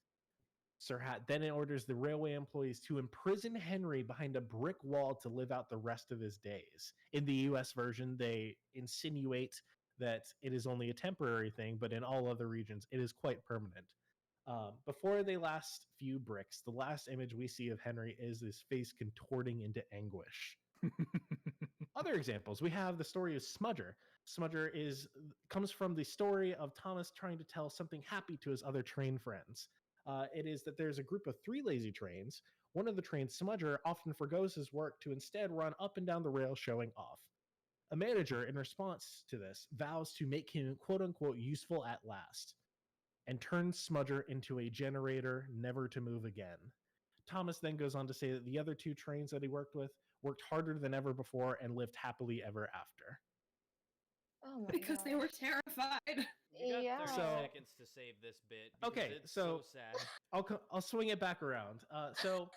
Sir Hat then orders the railway employees to imprison Henry behind a brick wall to live out the rest of his days. In the US version, they insinuate that it is only a temporary thing, but in all other regions, it is quite permanent. Before the last few bricks, the last image we see of Henry is his face contorting into anguish. Other examples, we have the story of Smudger. Smudger comes from the story of Thomas trying to tell something happy to his other train friends. It is that there's a group of 3 lazy trains. One of the trains, Smudger, often forgoes his work to instead run up and down the rail showing off. A manager, in response to this, vows to make him quote-unquote useful at last, and turns Smudger into a generator never to move again. Thomas then goes on to say that the other 2 trains that he worked with worked harder than ever before and lived happily ever after. Oh my Because they were gosh. terrified. You got Yeah. 30 So- seconds to save this bit. Because Okay, it's so so- sad. I'll swing it back around. So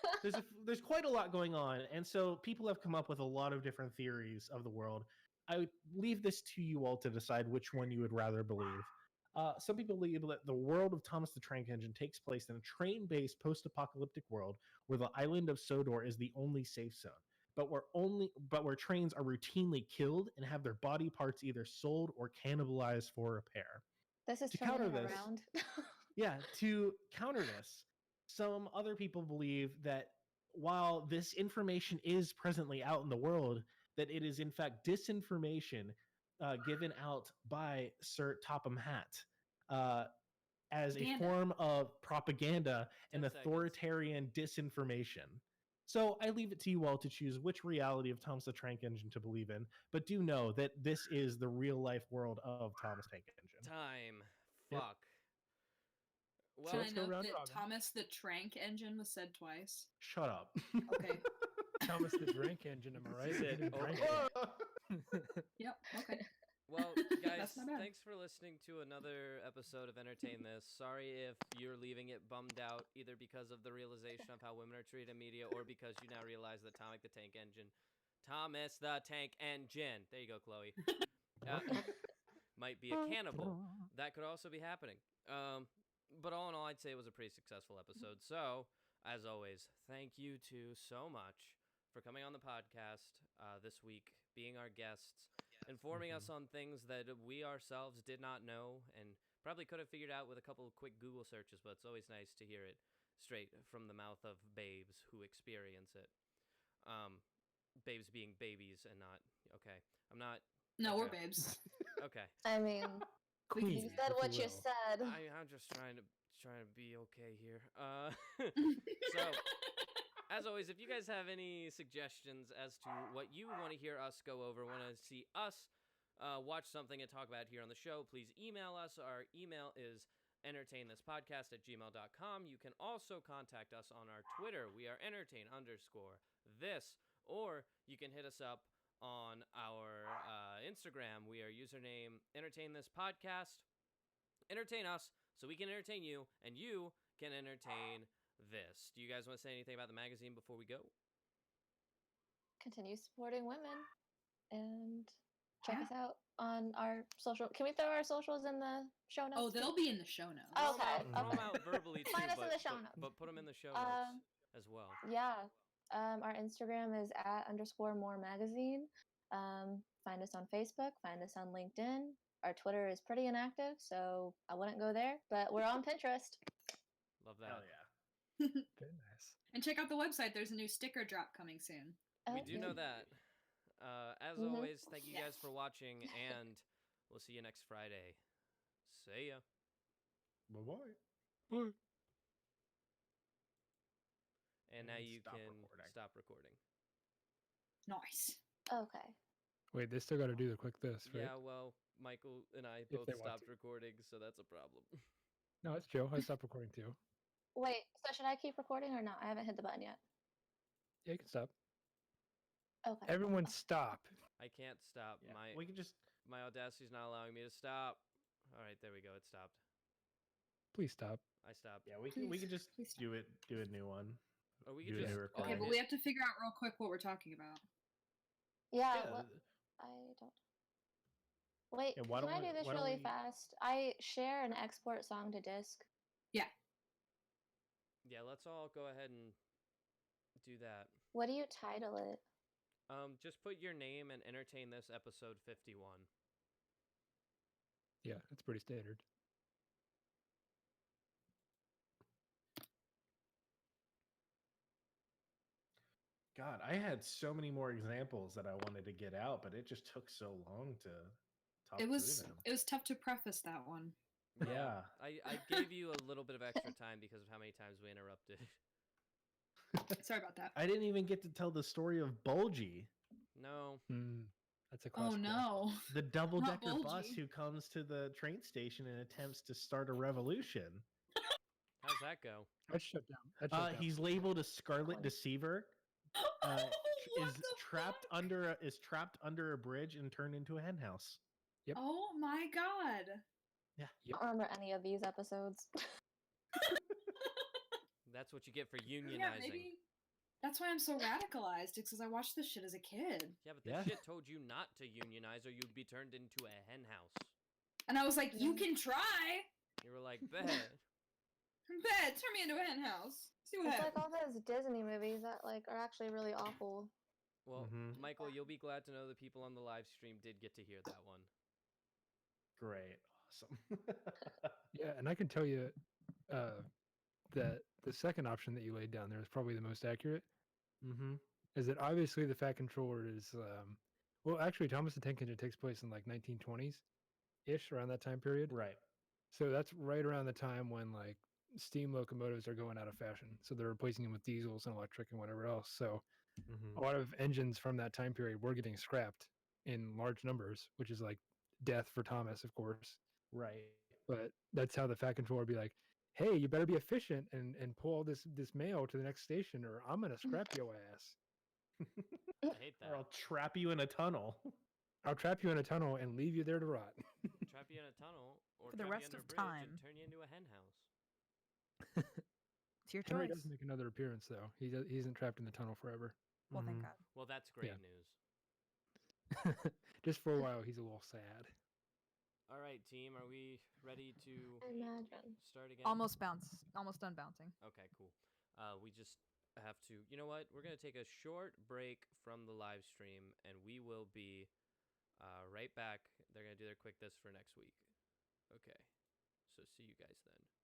there's quite a lot going on, and so people have come up with a lot of different theories of the world. I would leave this to you all to decide which one you would rather believe. Some people believe that the world of Thomas the Tank Engine takes place in a train-based post-apocalyptic world where the island of Sodor is the only safe zone, but where trains are routinely killed and have their body parts either sold or cannibalized for repair. This is To turning counter it this- around. Yeah, to counter this, some other people believe that while this information is presently out in the world, that it is in fact disinformation given out by Sir Topham Hatt as a Propaganda. form of propaganda and 10 seconds. authoritarian disinformation. So I leave it to you all to choose which reality of Thomas the Tank Engine to believe in, but do know that this is the real life world of Thomas Tank Engine. Time. Yep. Fuck. Well, Can I let's go note round that robin. Thomas the Trank Engine was said twice? Shut up. Okay. Thomas the Drink Engine, am I right? He said, He didn't drink "Okay." it. Yep. Okay. well, guys, That's not bad. thanks for listening to another episode of Entertain This. Sorry if you're leaving it bummed out, either because of the realization of how women are treated in media or because you now realize that Thomas the Tank Engine. There you go, Chloe. Might be a cannibal. That could also be happening. But all in all, I'd say it was a pretty successful episode. So, as always, thank you two so much for coming on the podcast this week, being our guests, informing us on things that we ourselves did not know and probably could have figured out with a couple of quick Google searches, but it's always nice to hear it straight from the mouth of babes who experience it. Babes being babies and not, okay. I'm not. No, we're Okay. babes. Okay. I mean, Queen, you said if what you will. said. I'm just trying to be okay here. So, as always, if you guys have any suggestions as to what you want to hear us go over, want to see us watch something and talk about here on the show, please email us. Our email is entertainthispodcast@gmail.com. You can also contact us on our Twitter. We are entertain_this, or you can hit us up on our Instagram. We are username entertainthispodcast. Entertain us so we can entertain you, and you can entertain this. Do you guys want to say anything about the magazine before we go? Continue supporting women and check Yeah. us out on our social. Can we throw our socials in the show notes? Oh, they'll be in the show notes. Oh, Throw 'em out- okay, throw 'em okay. out verbally too, Find us in but, the show but, notes. but put them in the show notes as well. Yeah. Our Instagram is @_more_magazine. Find us on Facebook. Find us on LinkedIn. Our Twitter is pretty inactive, so I wouldn't go there. But we're on Pinterest. Love that. Hell yeah. Very nice. And check out the website. There's a new sticker drop coming soon. We Oh, do yeah. know that. As Mhm. always, thank you guys Yes. for watching, and we'll see you next Friday. See ya. Bye-bye. And now And you stop can recording. stop recording. Nice. Okay. Wait, they still got to do the quick this, right? Yeah, well, Michael and I If both they want stopped to. recording, so that's a problem. No, it's Joe. I stopped recording too. Wait. So should I keep recording or not? I haven't hit the button yet. Yeah, you can stop. Okay. Everyone stop. I can't stop. Yeah. My We can just my Audacity's not allowing me to stop. All right, there we go. It stopped. Please stop. I stopped. we Please- can just please stop. do a new one. Or we do could a new just recording. Okay, but we have to figure out real quick what we're talking about. Yeah. Yeah, What, I don't. Wait. Yeah, why can I don't do we- this why don't really we- fast? I share and export song to disk. Yeah, let's all go ahead and do that. What do you title it? Just put your name and entertain this episode 51. Yeah, it's pretty standard. God, I had so many more examples that I wanted to get out, but it just took so long to talk It was through them. it was tough to preface that one. Yeah. I gave you a little bit of extra time because of how many times we interrupted. Sorry about that. I didn't even get to tell the story of Bulgy, No. That's a Oh classic one. no. the double-decker Not bus Bulgy. who comes to the train station and attempts to start a revolution. How's that go? That's shut down. That's shut down. He's labeled a Scarlet Deceiver. What Is the trapped fuck? under a bridge and turned into a hen house. Oh my god. I don't remember any of these episodes. That's what you get for Yeah, unionizing. maybe that's why I'm so radicalized. It's because I watched this shit as a kid, Yeah, but the Yeah. shit told you not to unionize or you'd be turned into a hen house. and I was like, "You Yeah. can try. You were like, bet. Bet, turn me into a hen house. See what It's happens." like all those Disney movies that like are actually really awful. Well, Mhm. Michael, you'll be glad to know the people on the live stream did get to hear that one. Great. Awesome. Yeah, and I can tell you that the second option that you laid down there is probably the most accurate. Mm-hmm. Is that obviously the Fat Controller is well, actually, Thomas the Tank Engine takes place in like 1920s ish, around that time period. Right. So that's right around the time when like steam locomotives are going out of fashion. So they're replacing them with diesels and electric and whatever else. So Mm-hmm. a lot of engines from that time period were getting scrapped in large numbers, which is like death for Thomas, of course. Right. But that's how the Fat Controller would be like, hey, you better be efficient and pull all this mail to the next station or I'm gonna scrap your ass. I hate Or that. I'll trap you in a tunnel. I'll trap you in a tunnel and leave you there to rot. Trap you in a tunnel or For the trap rest you under of a bridge time. and turn you into a hen house. It's your Henry choice. does make another appearance though. He isn't trapped in the tunnel forever. Well, thank Mhm. God. Well, that's great Yeah. news. Just for a while, he's a little sad. All right, team, are we ready to Imagine. start again? Almost done bouncing. Okay, cool. We just have to. You know what? We're gonna take a short break from the live stream, and we will be right back. They're gonna do their quick this for next week. Okay. So see you guys then.